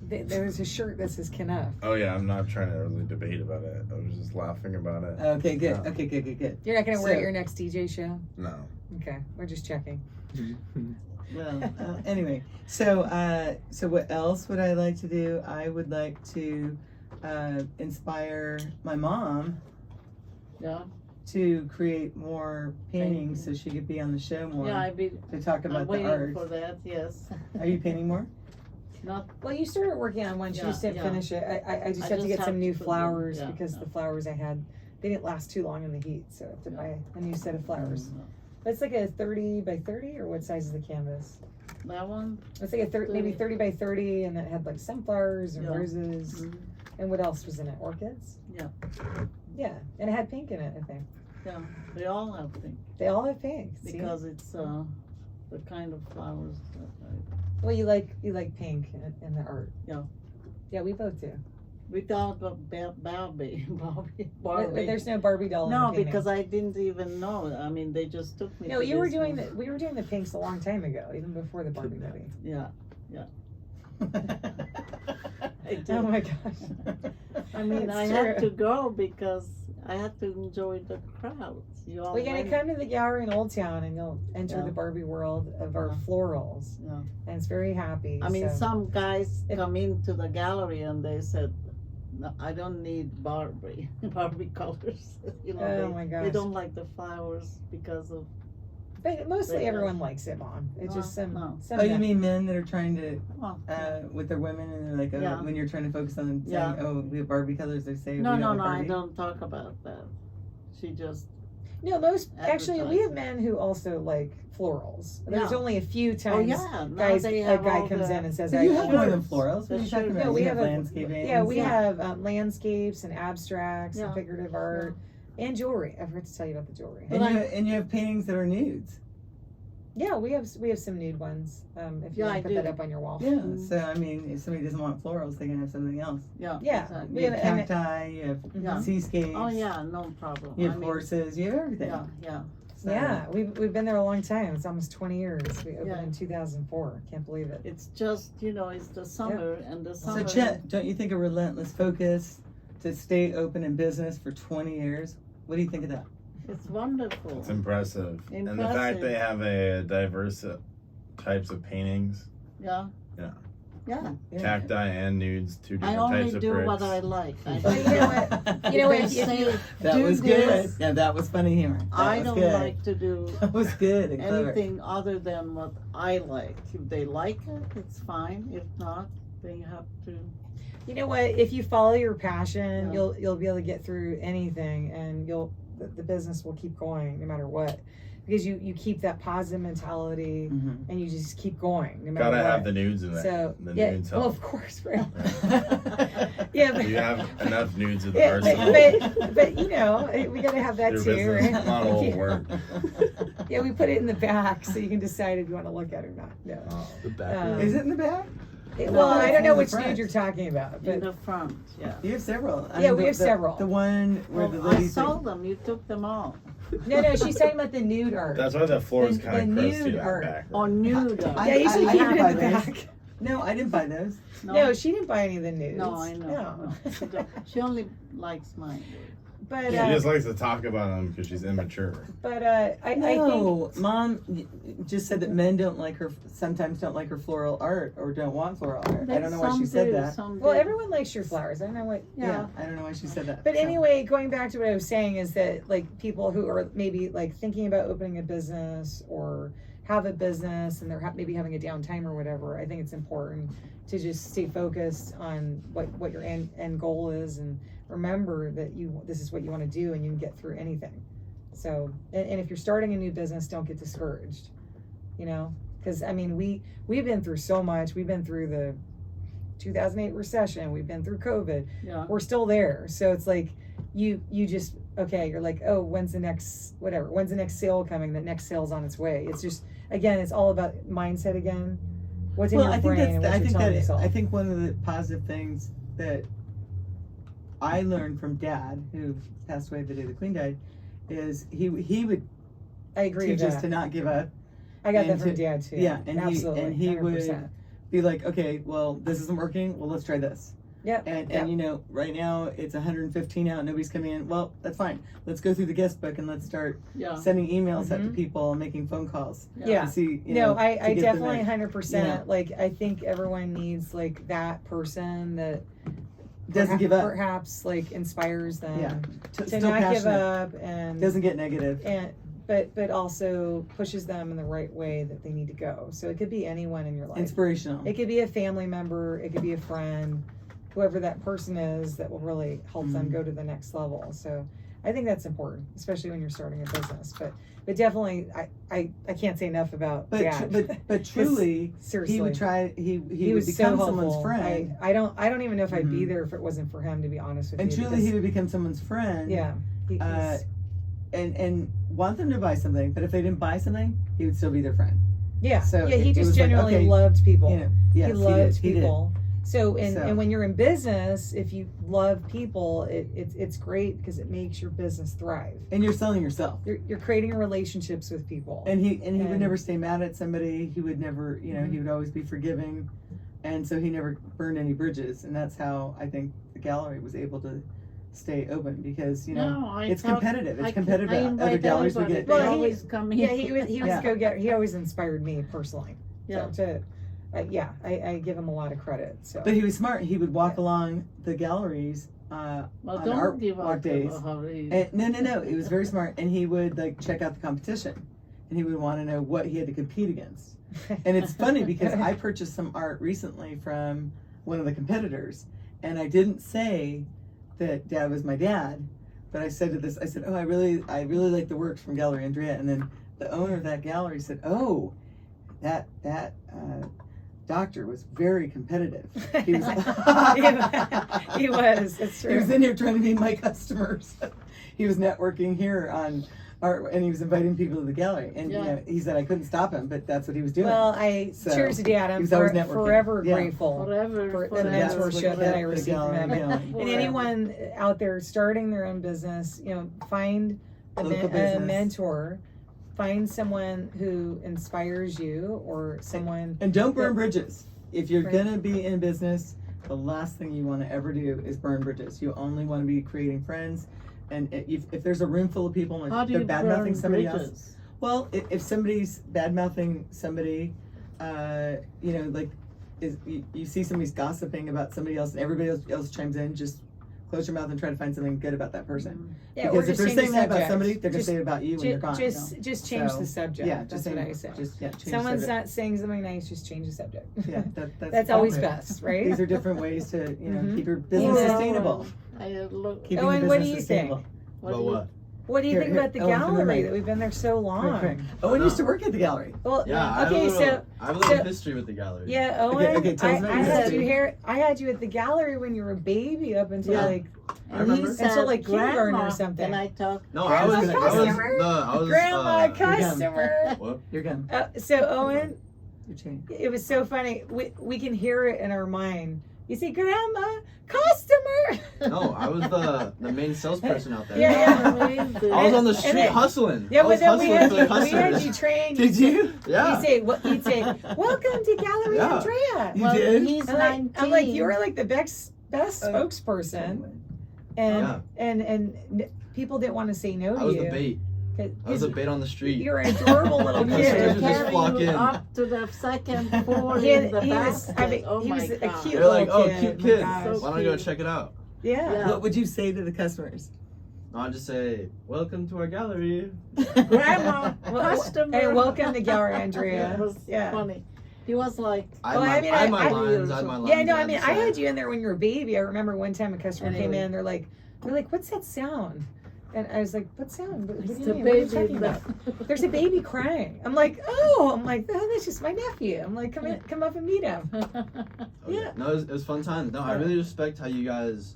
There's a shirt that says Knuff. Oh yeah, I'm not trying to really debate about it. I was just laughing about it. Okay, good. Yeah. Okay, good. You're not gonna wear it So- at your next DJ show? No. Okay, we're just checking. Well, anyway, so what else would I like to do? I would like to inspire my mom Yeah. to create more paintings so she could be on the show more Yeah, to talk I'm about the waiting art. for that. Yes. Are you painting more? Not. Well, you started working on one. You Yeah, just didn't yeah. finish it. I just I have to just get have some to new put them- flowers yeah, because yeah. the flowers I had, they didn't last too long in the heat, so I have to buy a new set of flowers. But it's like a 30 by 30, or what size is the canvas? That one. It's like a maybe 30 by 30, and then it had like sunflowers and Yeah. roses. Mhm. And what else was in it? Orchids? Yeah. Yeah, and it had pink in it, I think. Yeah. They all have things They all have pink. See? because it's the kind of flowers that Well, you like pink in the art. Yeah. Yeah, we both do. we thought about Barbie. But there's no Barbie doll in No, the painting. because I didn't even know. I mean, they just took me. No, to you were this doing one. we were doing the pinks a long time ago, even before the Barbie movie. Yeah. I did. Oh my gosh. I mean, It's I had true. to go because I had to enjoy the crowds. You all We're gonna went- come to the gallery in Old Town, and you'll enter Yeah. the Barbie world of our Yeah. florals, Yeah. and it's very happy. I mean, so. some guys If- come into the gallery and they said, "No, I don't need Barbie, Barbie colors." You know, Oh they, my they gosh. don't like the flowers because of. But mostly They- everyone likes it, Mom. It's just some. No. some Oh, you mean men that are trying to Oh, with their women, and they're like, oh, Yeah. when you're trying to focus on them saying, Yeah. oh, we have Barbie colors, they say no, we no, don't no! have I Barbie. don't talk about that. She just. No, actually we have Advertising. men who also like florals. There's Yeah. only a few times Oh yeah, now guys they a have guy all comes the- in and says, So I you have more than shirts. florals. What The are you talking shirts. about? No, we You have a- landscaping. Yeah, we Yeah. have landscapes and abstracts and Yeah. figurative art and jewelry. I forgot to tell you about the jewelry. and you have paintings that are nudes. Yeah, we have some nude ones. If you Yeah, want I to put that do. up on your wall. Yeah. So I mean, if somebody doesn't want florals, they can have something else. Yeah. Yeah, exactly. we You have have and cacti. You have Yeah. seascapes. Oh yeah, no problem. You I have mean, horses. You have everything. Yeah, yeah. So, Yeah, we've been there a long time. It's almost 20 years. We opened Yeah. in 2004. Can't believe it. It's just it's the summer and the So summer. Chet, don't you think a relentless focus to stay open in business for 20 years? What do you think of that? It's wonderful. It's impressive. And the Impressive. fact they have a diverse types of paintings, Yeah. Yeah. Yeah. cacti and nudes, two I different only types of do bricks. what I like. I Well, you know what? You know what? They If you- say, That do was this. good. Yeah, that was funny humor. That I was don't good. like to do That was good and clever. anything other than what I like. If they like it, it's fine. If not, they have to. You know what? If you follow your passion, Yeah. you'll be able to get through anything, and the business will keep going no matter what, because you keep that positive mentality Mhm. and you just keep going no matter Gotta what. have the nudes in there. So the yeah, nudes well help. of course, right? Yeah, but You have enough nudes of the yeah, person. but you know we gotta have that Your too, business right? model will Yeah. work. Yeah, we put it in the back so you can decide if you want to look at it or not. No. The back. Is it in the back? Well, I don't know in the which front. nude you're talking about, In but the front, yeah. You have several. Yeah, we have several. The one where the Well, I lady saw them. You took them all. no, she's talking about the nude art. That's why the floor is The- kind the of gross to nude that art. back. Or nude. Yeah, you should I keep didn't it buy in the those. back. No, I didn't buy those. No, she didn't buy any of the nudes. No, I know. No. No. She don't- She only likes mine. But She just likes to talk about them because she's immature. I think No, Mom just said that men sometimes don't like her floral art or don't want floral art. I don't know why she said that. well, everyone likes your flowers. I don't know what. Yeah, I don't know why she said that. But So. anyway, going back to what I was saying is that like people who are maybe like thinking about opening a business or have a business and they're maybe having a downtime or whatever, I think it's important to just stay focused on what your end goal is and remember that this is what you want to do and you can get through anything. So and if you're starting a new business, don't get discouraged, because I mean we've been through so much. We've been through the 2008 recession, we've been through COVID, Yeah. we're still there. So it's like you just you're like, oh, when's the next sale coming? The next sale's on its way. It's just, again, it's all about mindset again. What's in your brain and what you're telling yourself. I think one of the positive things that I learned from Dad, who passed away the day the Queen died, is he would I agree with teach us that. to not give up. I got that and from to- Dad too. Yeah, and absolutely. he would 100%. be like, okay, well, this isn't working. Well, let's try this. Yep. And right now it's 115 out. Nobody's coming in. Well, that's fine. Let's go through the guest book and let's start Yeah. sending emails out to Mhm. people and making phone calls. Yeah. To see, No, I to get them definitely in. 100%. Yeah. Like, I think everyone needs like that person that Doesn't give up. Perhaps like inspires them Yeah. to Still not give passionate. up and Doesn't get negative. but also pushes them in the right way that they need to go. So it could be anyone in your life. Inspirational. It could be a family member, it could be a friend, whoever that person is that will really help them Mhm. go to the next level. So I think that's important, especially when you're starting a business. But definitely, I can't say enough about Dad. But truly, Seriously, he would try. He would was become so someone's helpful. friend. I don't even know if I'd be Mhm. there if it wasn't for him. To be honest with And you, truly, because- he would become someone's friend. yeah, he's- And want them to buy something. But if they didn't buy something, he would still be their friend. yeah, so yeah. He it just was like, genuinely okay, loved people. You know, yes, he loved he did. people. So and So- and when you're in business, if you love people, it's great because it makes your business thrive. And you're selling yourself. You're creating relationships with people. And he would And- never stay mad at somebody. He would never, he would always be forgiving, and so he never burned any bridges. And that's how I think the gallery was able to stay open because it's competitive. It's competitive. Other galleries would get. Well, Well, he- always come in. yeah, he was Yeah. go get. He always inspired me personally. Yeah. So I give him a lot of credit. So. But he was smart. He would walk along the galleries Well, on don't art give walk up days. how he- And, no. He was very smart, and he would check out the competition, and he would want to know what he had to compete against. And it's funny because I purchased some art recently from one of the competitors, and I didn't say that Dad was my dad, but I said, oh, I really like the works from Gallery Andrea, and then the owner of that gallery said, oh, that doctor was very competitive. He was, he was. It's true. He was in here trying to be my customers. He was networking here on and he was inviting people to the gallery, and you Yeah. know, he said I couldn't stop him, but that's what he was doing. Well, So, cheers to Dad. he I'm was always networking. forever Yeah. grateful Forever, for the forever. that's what mentorship that I the received from gallery him. doing. And Forever. anyone out there starting their own business, you know, find a Local a business. mentor, find someone who inspires you or someone. And don't burn bridges. If you're Right. gonna be in business, the last thing you want to ever do is burn bridges. You only want to be creating friends. And if there's a room full of people How and do they're you bad burn mouthing somebody bridges? else, well, if somebody's bad mouthing somebody, you know, like you see somebody's gossiping about somebody else, and everybody else chimes in, just close your mouth and try to find something good about that person. Yeah, or Because if just they're change the saying that about subject. somebody, they're gonna Just- say it about you when you're gone. Just change So, the subject. Yeah, That's just what saying, I say. Just change the Someone's subject. not saying something nice, just change the subject. Yeah, That's always accurate. best, right? These are different ways to, you know, Mhm. keep your business Well, sustainable. I look. Keeping Owen, the what do business you sustainable. think? What About do you- what? What do you Here, think here, about the Owen, come to gallery me. that we've been there so long? Quick. Owen no. used to work at the gallery. Well, Yeah, okay, so I have a little so- history with the gallery. yeah, Owen, okay, tell us about I your had history. you here. I had you at the gallery when you were a baby up until Yeah. like I And he remember. Until, said, like, kindergarten or "Grandma, something." Can I talk? No, Grandma I was customer? Grandma What? customer. You're gone. So Owen, You're changed. it was so funny. We can hear it in our mind. You say, "Grandma, customer." No, I was the main salesperson out there. Yeah, yeah. Amazing. I was on the And street then- hustling. Yeah, I was but then we hustling had for you. the We had customers. you trained. Did you? Yeah. You'd say, "Welcome to Gallery Yeah. Andrea." You Well, did? he's I'm 19. like, you were like the best spokesperson, and people didn't want to say no to I was you. the bait. I was the bait on the street. You're an adorable little The He customers kid. would just carry flock you in. up to the second floor He in the was, basket. I mean, Oh he my was a God. cute They're like, little oh, kid. cute My kid. gosh. Why don't I go check it out? Yeah. Yeah. What would you say to the customers? I'll just say, welcome to our gallery. Grandma, Well, customer. Hey, welcome to Gallery It Andrea. was Yeah. funny. He was like, I Well, I had mean, my, I had my I- lines. I had my lines. Yeah, no, I mean, had I to say. had you in there when you were a baby. I remember one time a customer came Anyway. in. They're like, "What's that sound?" And I was like, "What sound? What do it's you the mean? What are you baby. talking about?" There's a baby crying. I'm like, "Oh," that's just my nephew. I'm like, come up and meet him. Okay. Yeah. No, it was fun times. No, I really respect how you guys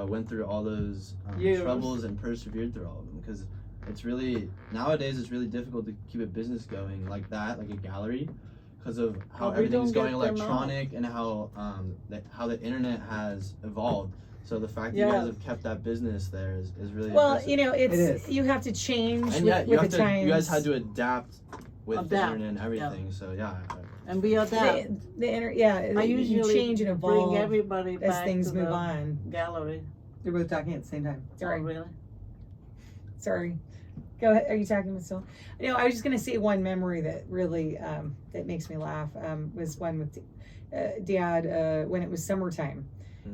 went through all those Years. troubles and persevered through all of them, because it's really nowadays it's really difficult to keep a business going like that, like a gallery, because of how But we everything's don't going get them electronic and how the internet has evolved. So the fact that Yeah. you guys have kept that business there is really Well, impressive. you know, It it's is. you have to change And yeah, with you have the to. times. You guys had to adapt with the Adapt, internet and everything. So yeah. and we adapt. I I you usually change and bring evolve everybody as back things to move the on. gallery. You're both talking at the same time. Sorry. Oh, really? Sorry. Go ahead. Are you talking with still? No, I was just going to say one memory that really that makes me laugh was one with Dad when it was summertime.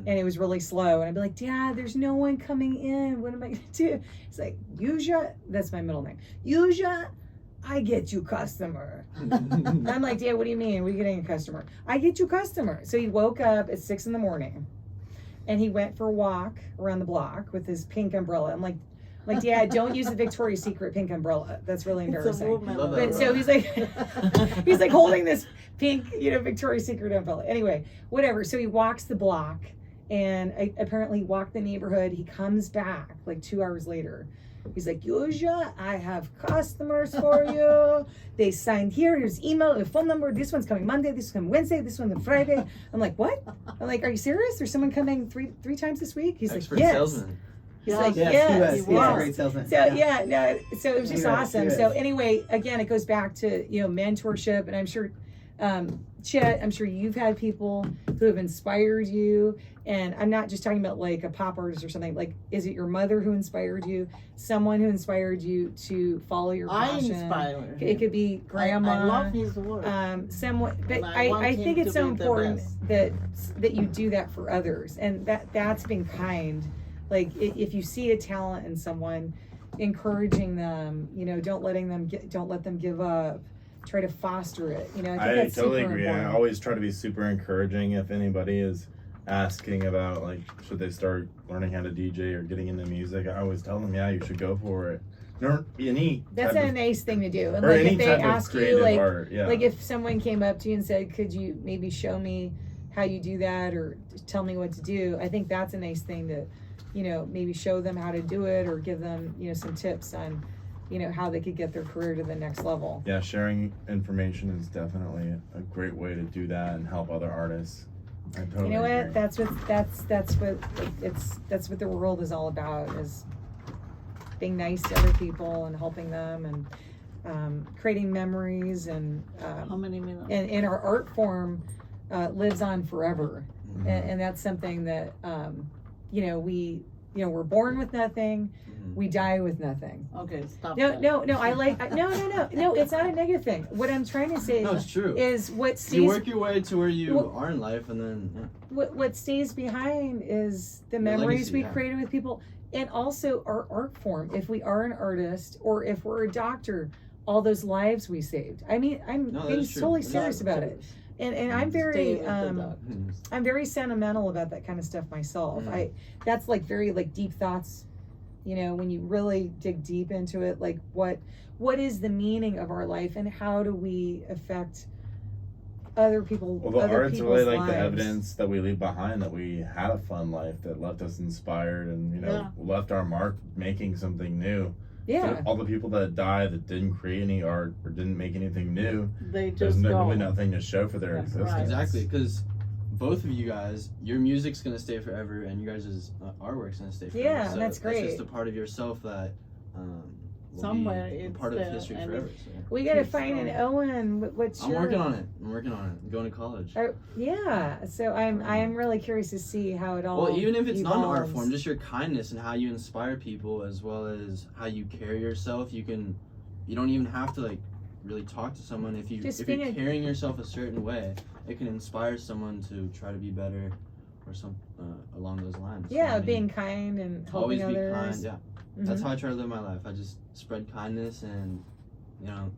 And it was really slow. And I'd be like, "Dad, there's no one coming in. What am I going to do?" He's like, "Yuzha," that's my middle name. "Yuzha, I get you customer." I'm like, "Dad, what do you mean? We're getting a customer." "I get you customer." So he woke up at 6 a.m. and he went for a walk around the block with his pink umbrella. I'm like, "Dad, don't use the Victoria's Secret pink umbrella. That's really It's a embarrassing." woman. Love that But so he's like, he's like holding this pink, Victoria's Secret umbrella. Anyway, whatever. So he walks the block, and apparently walked the neighborhood. He comes back like 2 hours later. He's like, "Yuzha, I have customers for you. They signed here. Here's email and phone number. This one's coming Monday. This one's coming Wednesday. This one's on Friday." I'm like, "What?" I'm like, "Are you serious? There's someone coming three times this week?" He's Expert like, "Yes." salesman. He's Yeah. like, Yes, "Yes." he was. He was yes. a great salesman. So so it was just He was, awesome. he was. So anyway, again, it goes back to mentorship, and I'm sure, Chet, I'm sure you've had people who have inspired you, and I'm not just talking about like a pop artist or something. Like, is it your mother who inspired you? Someone who inspired you to follow your I passion? inspire him. It could be grandma. I love his work. Someone, but And I want I him think it's to so be the important best. that you do that for others, and that's being kind. Like, if you see a talent in someone, encouraging them, don't let them give up. Try to foster it. I think I that's totally super agree. important. I always try to be super encouraging if anybody is asking about, like, should they start learning how to DJ or getting into music. I always tell them, yeah, you should go for it. That's a nice thing to do. And or like, any if they type of ask you, creative like, art. Yeah. like if someone came up to you and said, "Could you maybe show me how you do that, or tell me what to do?" I think that's a nice thing to, maybe show them how to do it, or give them, some tips on how they could get their career to the next level. Yeah, sharing information is definitely a great way to do that and help other artists. I totally You know what? agree. That's what the world is all about, is being nice to other people and helping them and creating memories and How many minutes? and our art form lives on forever. Mhm. And that's something that we're born with nothing, we die with nothing. Okay, stop. No, that. no, I like no. It's not a negative thing. What I'm trying to say No, it's true. is what You stays work your way to where you Well- are in life, and then what stays behind is the Your memories legacy, we yeah. created with people, and also our art form. If we are an artist or if we're a doctor, all those lives we saved. I mean, I'm No, that being is true. totally Yeah, serious about it. And I'm Stay very with the dog. I'm very sentimental about that kind of stuff myself. Mm. That's like very like deep thoughts, when you really dig deep into it, like what is the meaning of our life and how do we affect other people? Well, the other art's people's really like lives. the evidence that we leave behind, that we had a fun life, that left us inspired, and Yeah. left our mark making something new. Yeah. So all the people that died that didn't create any art or didn't make anything new, They there's just really go. nothing to show for their Yeah, existence. right. exactly, because both of you guys, your music's gonna stay forever, and you guys' artwork's gonna stay forever. Yeah, so that's great. That's just a part of yourself that will Somewhere be a it's part of there, history and forever. it- So. We gotta Keeps find an going. Owen. What's I'm your? working on it. I'm going to college. Yeah. So I'm really curious to see how it all. Well, even if it's not an art evolves. form, just your kindness and how you inspire people, as well as how you carry yourself. You don't even have to really talk to someone. If you're carrying yourself a certain way, it can inspire someone to try to be better, or some along those lines. So, Yeah, I mean, being kind and always helping be others. kind. Yeah, that's how I try to live my life. I just spread kindness, and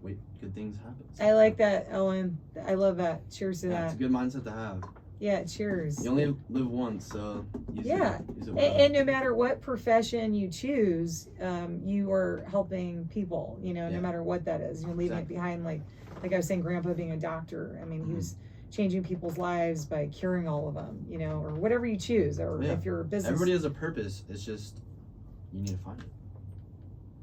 wait, good things happen. I like that, Ellen. I love that. Cheers to Yeah, it's that. a good mindset to have. Yeah, cheers. You only live once, so use Yeah. it, use it And, well. and no matter what profession you choose, you are helping people. No Yeah. matter what that is. You're leaving Exactly. it behind. Like I was saying, Grandpa being a doctor. I mean, he was changing people's lives by curing all of them. Or whatever you choose. Or Yeah. if you're a business, Everybody has a purpose. It's just you need to find it.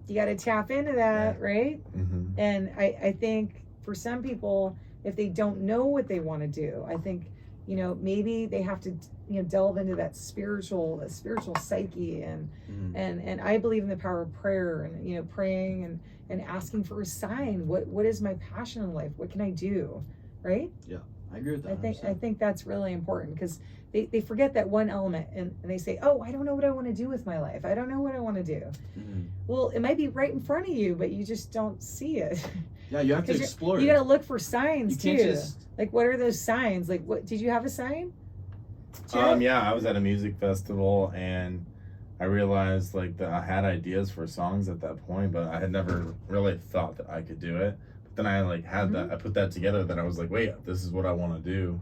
you got to tap into that, right? Mm-hmm. And I think for some people, if they don't know what they want to do, I think, maybe they have to, delve into that spiritual psyche and, Mhm. and I believe in the power of prayer and, praying and asking for a sign. What is my passion in life? What can I do? Right? I agree with that. I 100%. think that's really important because they forget that one element and they say, oh, I don't know what I want to do with my life. I don't know what I want to do. Mhm. Well, it might be right in front of you, but you just don't see it. Yeah, you have to 'Cause explore. You it. got to look for signs You can't too. just. Like, what are those signs? Like, what did you have a sign? Jeff? Yeah, I was at a music festival and I realized that I had ideas for songs at that point, but I had never really thought that I could do it. But then I had that, I put that together, that I was like, wait, this is what I want to do.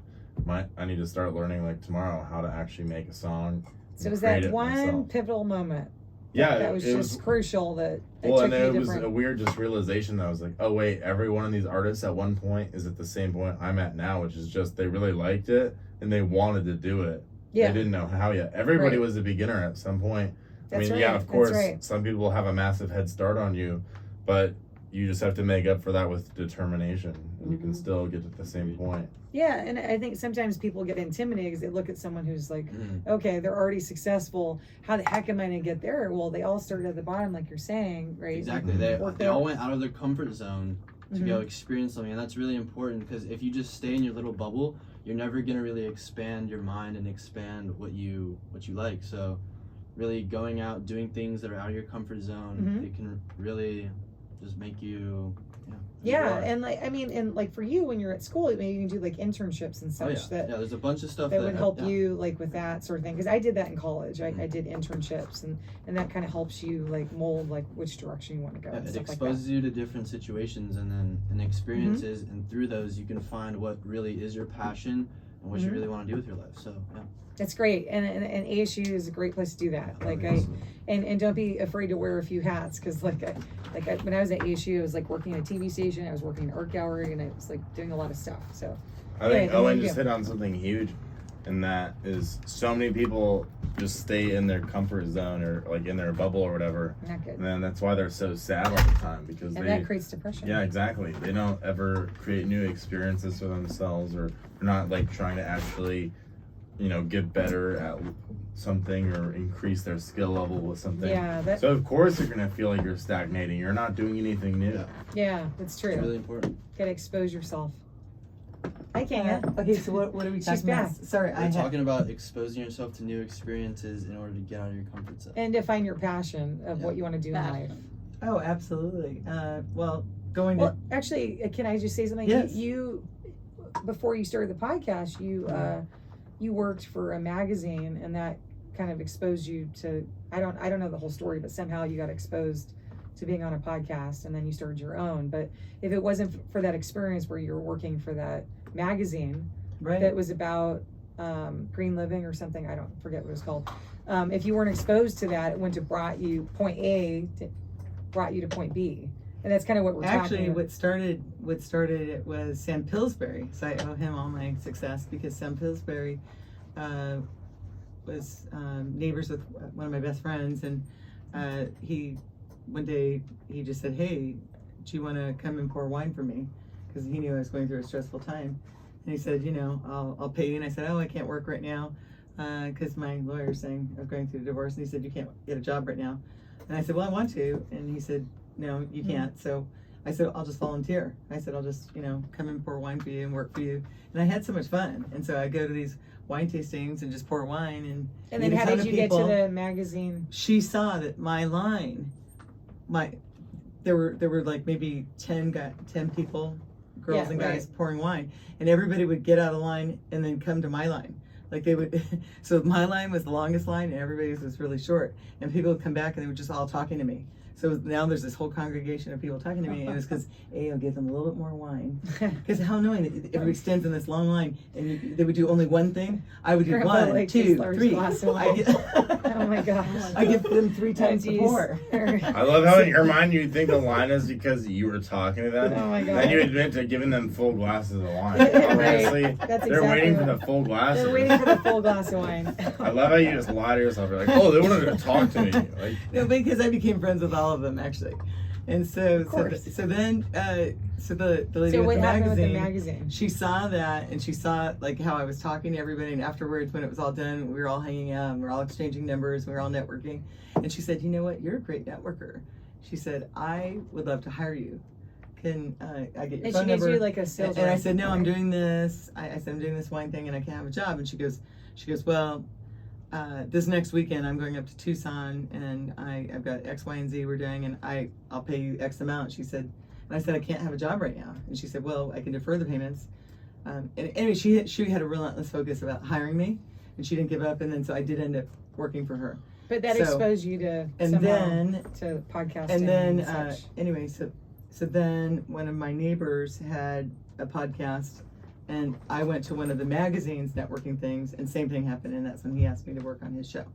I need to start learning tomorrow how to actually make a song. So and was create that it one myself. pivotal moment? Yeah, that was it just crucial. That Well, took and you it was different. a weird just realization that I was like, oh wait, every one of these artists at one point is at the same point I'm at now, which is just they really liked it and they wanted to do it. Yeah, They didn't know how yet. Everybody Right. was a beginner at some point. that's right. Yeah, of course, That's right. some people have a massive head start on you, but you just have to make up for that with determination. And you can still get to the same point. Yeah, and I think sometimes people get intimidated because they look at someone who's like, Mhm. okay, they're already successful. How the heck am I going to get there? Well, they all started at the bottom, like you're saying, right? Exactly. Work They there. all went out of their comfort zone to Mhm. go experience something, and that's really important because if you just stay in your little bubble, you're never gonna really expand your mind and expand what you like. So, really going out, doing things that are out of your comfort zone, Mhm. it can really just make you. Yeah, and and for you when you're at school, maybe you can do like internships and Oh such yeah, that there's a bunch of stuff that would help yeah. you like with that sort of thing. Because I did that in college. I Mhm. did internships and that kind of helps you like mold like which direction you want to go Yeah, and it stuff like that. exposes you to different situations and experiences, Mm-hmm. and through those you can find what really is your passion and what you Mhm. really want to do with your life. So yeah. That's great, and ASU is a great place to do that. Like Awesome. and don't be afraid to wear a few hats because when I was at ASU, I was like working at a TV station, I was working in an art gallery, and I was like doing a lot of stuff. So I think Yeah, Owen you just do. hit on something huge. and that is so many people just stay in their comfort zone or like in their bubble or whatever, Not good. and then that's why they're so sad all the time because And that creates depression. yeah, exactly. They don't ever create new experiences for themselves, or they're not like trying to actually, get better at something or increase their skill level with something. Yeah, So of course you're gonna feel like you're stagnating. You're not doing anything new. yeah, that's true. It's really important. Gotta expose yourself. Hi, Kenya. Okay, so what are we She's talking about? back. Sorry, We're talking about exposing yourself to new experiences in order to get out of your comfort zone. And to find your passion of what you want to do in life. Passion. Oh, absolutely. Well, Actually, can I just say something? Yes. You before you started the podcast, you worked for a magazine, and that kind of exposed you to. I don't know the whole story, but somehow you got exposed to being on a podcast, and then you started your own. But if it wasn't for that experience where you were working for that magazine right. that was about green living or something, I don't forget what it was called. If you weren't exposed to that, it wouldn't have brought you point A to brought you to point B. And that's kind of what we're Actually, talking about. what started it was Sam Pillsbury. So I owe him all my success because Sam Pillsbury was neighbors with one of my best friends, and one day he just said, "Hey, do you want to come and pour wine for me?" Because he knew I was going through a stressful time, and he said, I'll pay you. And I said, "Oh, I can't work right now because my lawyer's saying I was going through a divorce." And he said, "You can't get a job right now." And I said, "Well, I want to." And he said, "No, you can't." So I said, "I'll just volunteer." I said, "I'll just, come and pour wine for you and work for you." And I had so much fun. And so I go to these wine tastings and just pour wine and then meet a how ton did of you get to people. the magazine? She saw that my line, there were like maybe 10 people, girls Yeah, and guys right. pouring wine, and everybody would get out of line and then come to my line. Like they would, so my line was the longest line and everybody's was really short, and people would come back and they were just all talking to me. So now there's this whole congregation of people talking to me, and it's because I'll give them a little bit more wine. Because how annoying that everybody stands in this long line, and they would do only one thing. I would do Grandpa, one, like, two, just large three. glass of wine. Oh my gosh. I give them 3 times Oh, geez. more. I love how in your mind you think the line is because you were talking to them. Oh my God. Then you admit to giving them full glasses of wine. Right. Obviously, That's they're exactly waiting for what- the full glasses. They're waiting for the full glass of wine. I love how you just lie to yourself. You're like, oh, they wanted to talk to me. Like, No, because I became friends with all of them actually, and so then the lady So with what the happened with the magazine, magazine? she saw that, and she saw like how I was talking to everybody, and afterwards when it was all done, we were all hanging out, and we were all exchanging numbers, we were all networking, and she said, "You know what? You're a great networker." She said, "I would love to hire you. Can I get your And phone she gives number?" you like a sales And I rep, said, "No, I'm right? doing this." I said, "I'm doing this wine thing, and I can't have a job." And she goes, "Well, this next weekend I'm going up to Tucson, and I've got X, Y, and Z we're doing, and I'll pay you X amount." She said, and I said, "I can't have a job right now." And she said, "Well, I can defer the payments." And anyway, she had a relentless focus about hiring me, and she didn't give up. And then so I did end up working for her. But that So- exposed you to And somehow then to podcasting and then such. anyway, so then one of my neighbors had a podcast, and I went to one of the magazine's networking things, and same thing happened, and that's when he asked me to work on his show.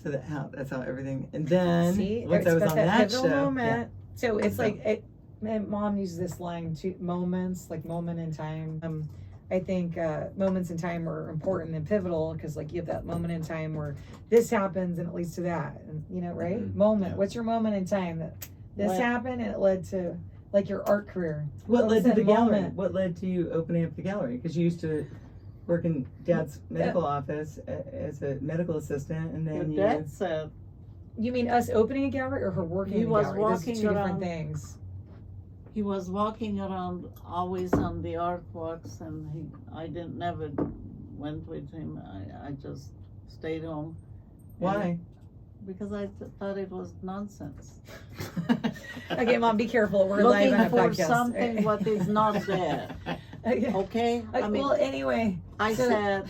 So that's how everything. And then See, once it's I was got on that that pivotal show, moment. So it's So- like my mom uses this line too, moments, like moment in time. I think moments in time are important and pivotal because like you have that moment in time where this happens and it leads to that, and right? Mhm. Moment. Yeah. What's your moment in time that this Well- happened and it led to like your art career? What led to that the gallery? moment? What led to you opening up the gallery? Because you used to work in Dad's medical office as a medical assistant, and Your then you. dad said You mean us opening a gallery or her working He in a was gallery? Those are walking two different around. things. he was walking around always on the artworks, and I never went with him. I just stayed home. Why? Because I thought it was nonsense. Okay, Mom, be careful. We're live on Looking a for podcast. something what is not there. Okay. Okay? I mean, well, anyway, I so- said,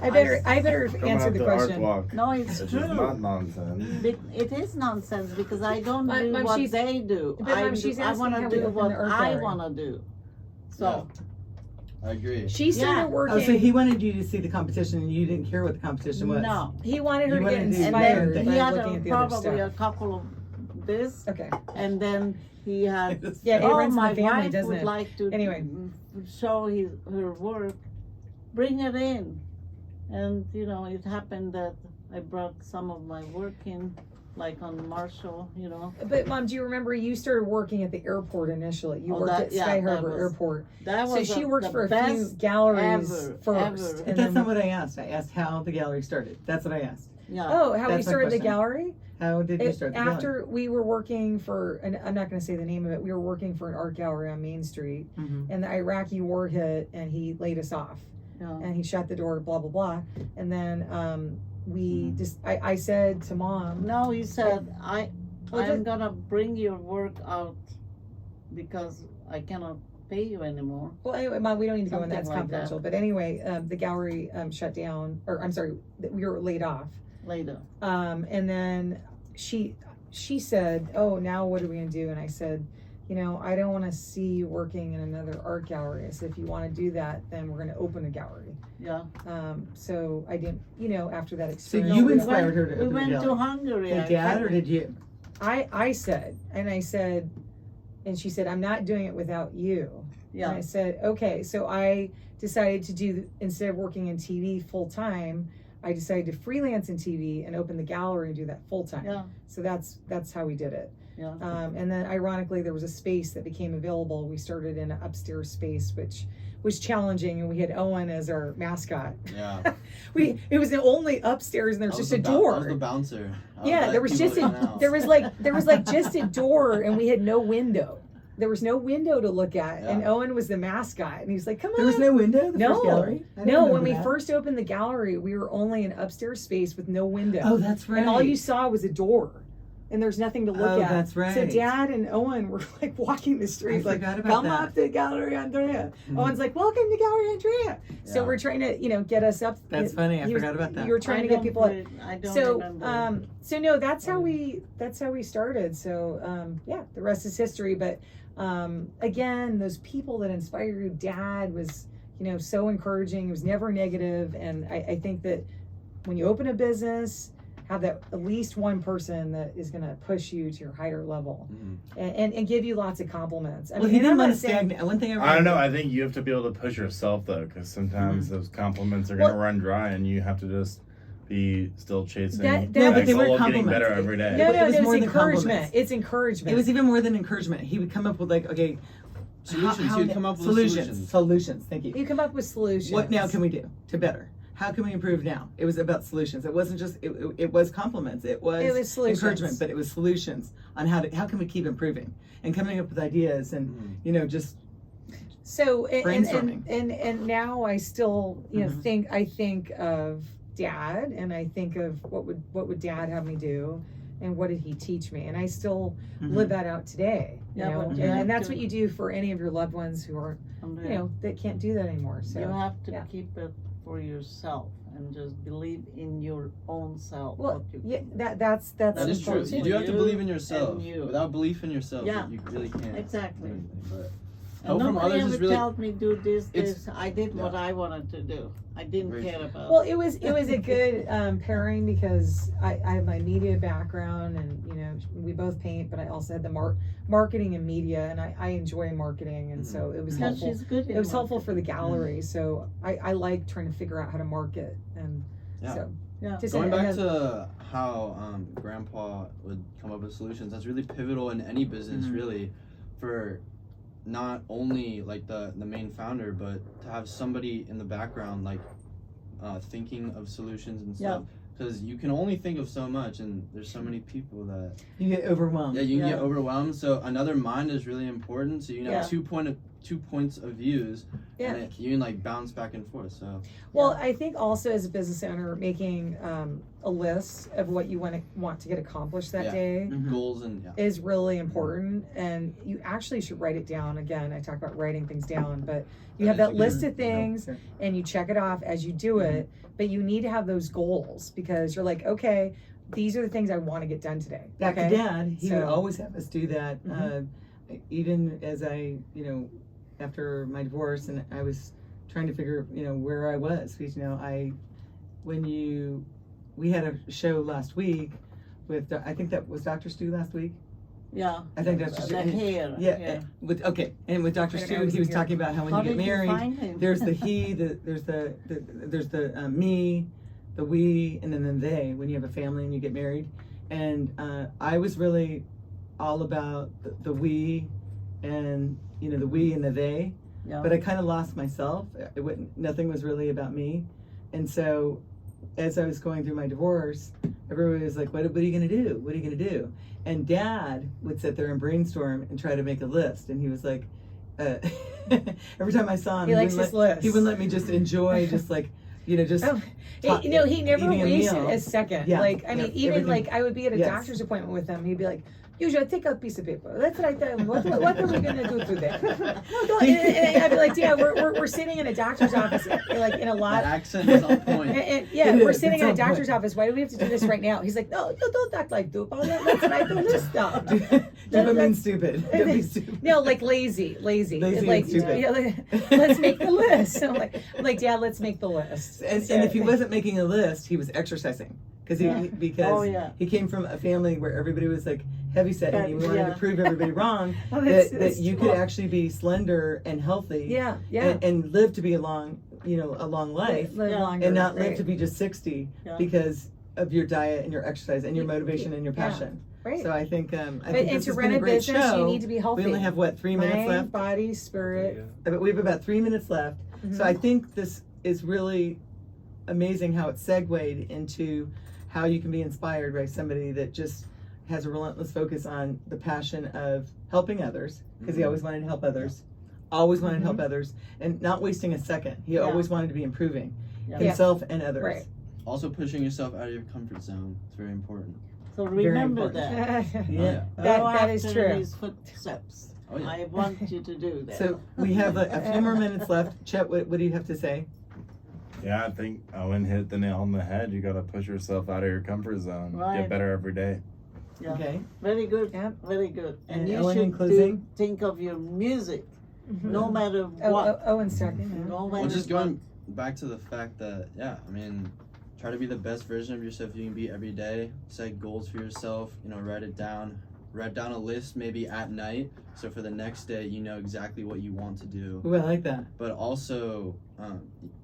I better come answer out the to question. Art Walk. no, it's It's true. just not nonsense. It is nonsense because I don't But, do Mom, what she's- they do. but, Mom, she's I asking want how to we do open what the art I gallery. want to do. So, I agree. She started Yeah. working. Oh, so he wanted you to see the competition, and you didn't care what the competition was. no. He wanted her You to get wanted to- And inspired then by he had looking at the other probably a stuff. couple of this, Okay. and then he had, Yeah, it oh, runs in the my family, wife doesn't would it? like to Anyway. show her work. Bring it in. And you know, it happened that I brought some of my work in, like on Marshall, you know. But Mom, do you remember you started working at the airport initially? You Oh, worked that- at yeah, Sky that Harbor was- Airport. That So was she worked the for a few best galleries ever, first. ever. But And that's then, not what I asked. I asked how the gallery started. That's what I asked. Yeah. oh, how we That's my started the question. gallery? How did you start the gallery? After we were working for, and I'm not going to say the name of it, we were working for an art gallery on Main Street, Mhm. and the Iraqi war hit, and he laid us off. Yeah. And he shut the door, blah blah blah, and then we Mhm. just I said to Mom, No, he said, Well, I'm just- gonna bring your work out because I cannot pay you anymore. well anyway, Mom, we don't need to go in, Something that's like confidential. But anyway, the gallery shut down, or I'm sorry, we were laid off. Later. And then she said, "Oh, now what are we gonna do?" And I said, "You know, I don't want to see you working in another art gallery. I said, if you want to do that, then we're gonna open a gallery." Yeah. So I didn't, you know, after that So experience, you we inspired went, her to We open the went to gallery. Hungary. Did Dad or did you? I said, and she said, "I'm not doing it without you." And I Yeah. said, okay. So I decided to do, instead of working in TV full time, I decided to freelance in TV and open the gallery and do that full time. Yeah. So that's how we did it. Yeah. And then ironically, there was a space that became available. We started in an upstairs space, which was challenging, and we had Owen as our mascot. Yeah. It was only upstairs, and there was just a door. That was the bouncer. Yeah, there was just there was like just a door, and we had no window. There was no window to look at, and Yeah. Owen was the mascot, and he's like, "Come on." There was no window. The No. first gallery. I didn't No, when remember we that. first opened the gallery, we were only an upstairs space with no window. Oh, that's right. And all you saw was a door, and there's nothing to look Oh, at. that's right. So Dad and Owen were like walking the street, I like, forgot about "Come that. up to Gallery Andrea." Mhm. Owen's like, "Welcome to Gallery Andrea." So Yeah. we're trying to, get us up. That's funny. I he was- forgot about that. You were trying to get people up. I don't So, remember. so no, that's how we started. So, yeah, the rest is history. But again, those people that inspire you, Dad was, so encouraging. It was never negative, and I think that when you open a business, have that at least one person that is going to push you to your higher level, and give you lots of compliments. I Well, mean, he and didn't I'm want not to saying- stagnate. One thing I don't know. I think you have to be able to push yourself though, because sometimes Mm-hmm. those compliments are gonna Well- run dry, and you have to just be still chasing That- that No, but they goal were of getting compliments. better every day. No, It was it's more than encouragement. compliments. It's encouragement. It was even more than encouragement. He would come up with like, okay, Solutions. You'd come up with solutions. Solutions. Thank you. You come up with solutions. What now can we do to better? How can we improve now? It was about solutions. It wasn't just it was compliments. It was solutions. encouragement, but it was solutions on how can we keep improving and coming up with ideas and just So Brainstorming. and now I still Mhm. I think of Dad, and I think of what would Dad have me do, and what did he teach me, and I still Mhm. live that out today. Yeah, You know, but you have and that's to- what you do for any of your loved ones who are Andrea, that can't do that anymore. So you have to yeah. keep it for yourself and just believe in your own self. Well, what you yeah, can. that's That is true. important You too. do have to You believe in yourself. and you. Without belief in yourself, Yeah. you really can't. Exactly. do anything. But And help from nobody others ever is really. told me do this. it's- I did what yeah. I wanted to do. I didn't Very care true. about. Well, it was a good pairing because I have my media background, and we both paint, but I also had the marketing and media, and I enjoy marketing, and so it was because helpful. she's good. It was helpful for the gallery, so I like trying to figure out how to market, and Yeah. so Yeah. just Going and back then- to how Grandpa would come up with solutions, that's really pivotal in any business, Mhm. really, for not only like the main founder, but to have somebody in the background like thinking of solutions and stuff. Because you can only think of so much, and there's so many people that you get overwhelmed. you can Yeah. get overwhelmed. So another mind is really important. So you know Yeah. two points of views, Yeah. and you can like bounce back and forth. So Well, I think also as a business owner, making a list of what you want to get accomplished that Yeah. day Mhm. goals and is really important, and you actually should write it down. Again, I talk about writing things down, but you have That is that a list good- of things, Sure. and you check it off as you do it, but you need to have those goals, because you're like, okay, these are the things I want to get done today. Back okay? to Dad, he would So- always have us do that. Mhm. Even as I, after my divorce, and I was trying to figure, where I was. Because, we had a show last week with, I think that was Dr. Stu last week. Yeah. I think Dr. The Stu. hair. Yeah. With Dr. Right, I Stu, was he was here. talking about how when How you get did you married, find him? there's the he, there's the me, the we, and then the they when you have a family and you get married. And I was really all about the we, and the we and the they. Yeah. But I kind of lost myself. Nothing was really about me. And so as I was going through my divorce, everybody was like, what are you going to do? What are you going to do? And Dad would sit there and brainstorm and try to make a list. And he was like, every time I saw him, He likes his list. he wouldn't let me just enjoy, just like, just. Oh, talk- he never eating a wasted meal. a second. Yeah, Like, I mean, yeah, even everything. like I would be at a Yes. doctor's appointment with him. He'd be like, "Usually, take a piece of paper. Let's write down what are we gonna do today." No, don't. And I'd be like, "Yeah, we're sitting in a doctor's office, like in a lot." That accent is on point. And yeah, It we're is, sitting it's in a on doctor's point. office. Why do we have to do this right now? He's like, "No, you don't act like dupe. Let's write the list down." Don't mean stupid. Don't be stupid. No, like lazy, Lazy like and stupid. yeah, let's make the list. I'm like, Dad, let's make the list. And if he wasn't making a list, he was exercising because Yeah. because Oh, yeah. he came from a family where everybody was like heavyset and he wanted Yeah. to prove everybody wrong Oh, that's- that you could that's- actually be slender and healthy Yeah, yeah. and live to be a long life Live Yeah. longer, and not live right. to be just 60 Yeah. because of your diet and your exercise and your motivation and your Yeah. passion. Right. So I think and this to has run been a a great business, show. you need to be healthy. We only have 3 minutes Mind, left. body, spirit. But we have about 3 minutes left. Mhm. So I think this is really amazing how it segued into how you can be inspired by somebody that just has a relentless focus on the passion of helping others, because he always wanted to help others, always wanted to help others, and not wasting a second. He always wanted to be improving Yeah. himself and others. Right. Also, pushing yourself out of your comfort zone is very important. So remember important. that. Yeah. That- Go that is after true. his footsteps. Oh, yeah. I want you to do that. So we have a few more minutes left. Chet, what do you have to say? Yeah, I think Owen hit the nail on the head. You got to push yourself out of your comfort zone. Right. Get better every day. Yeah. Okay. Very good. Yeah. Very good. And And you Ellen, in should closing? think of your music, Mhm. no matter what. Owen's talking. Yeah. No Well, matter just what. going back to the fact that, yeah, I mean, try to be the best version of yourself you can be every day. Set goals for yourself. Write it down. Write down a list maybe at night, so for the next day you know exactly what you want to do. Ooh, I like that. But also,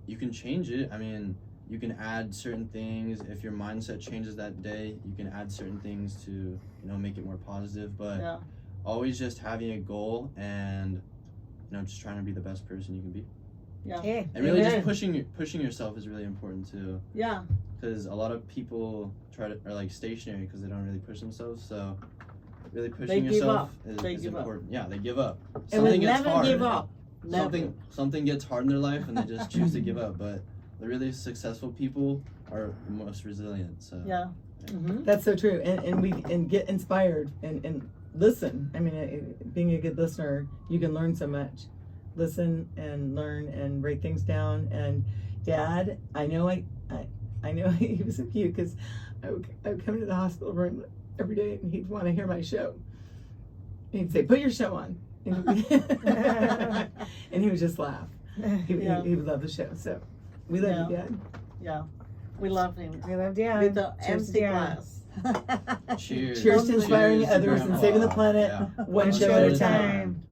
you can change it. I mean, you can add certain things. If your mindset changes that day, you can add certain things to make it more positive. But Yeah. always just having a goal and just trying to be the best person you can be. Yeah. Yeah. And really Amen. just pushing yourself is really important too, Yeah. because a lot of people are like stationary because they don't really push themselves. So really pushing give yourself up. They is give up. important. Yeah, they give up. And Something we gets never hard. give up. Never. Something gets hard in their life and they just choose to give up. But the really successful people are the most resilient. So Yeah. Mhm. That's so true. And get inspired and listen. I mean, being a good listener, you can learn so much. Listen and learn and write things down. And Dad, I know he was so cute because I would come to the hospital room every day and he'd want to hear my show. He'd say, "Put your show on," and he would just laugh. He would love the show. So we love you, Dad. Yeah. We love him. We love Dad. With the Cheers empty to Dad. glass. cheers. Cheers to inspiring Cheers to others and Grandpa. saving the planet Yeah. one show at a time.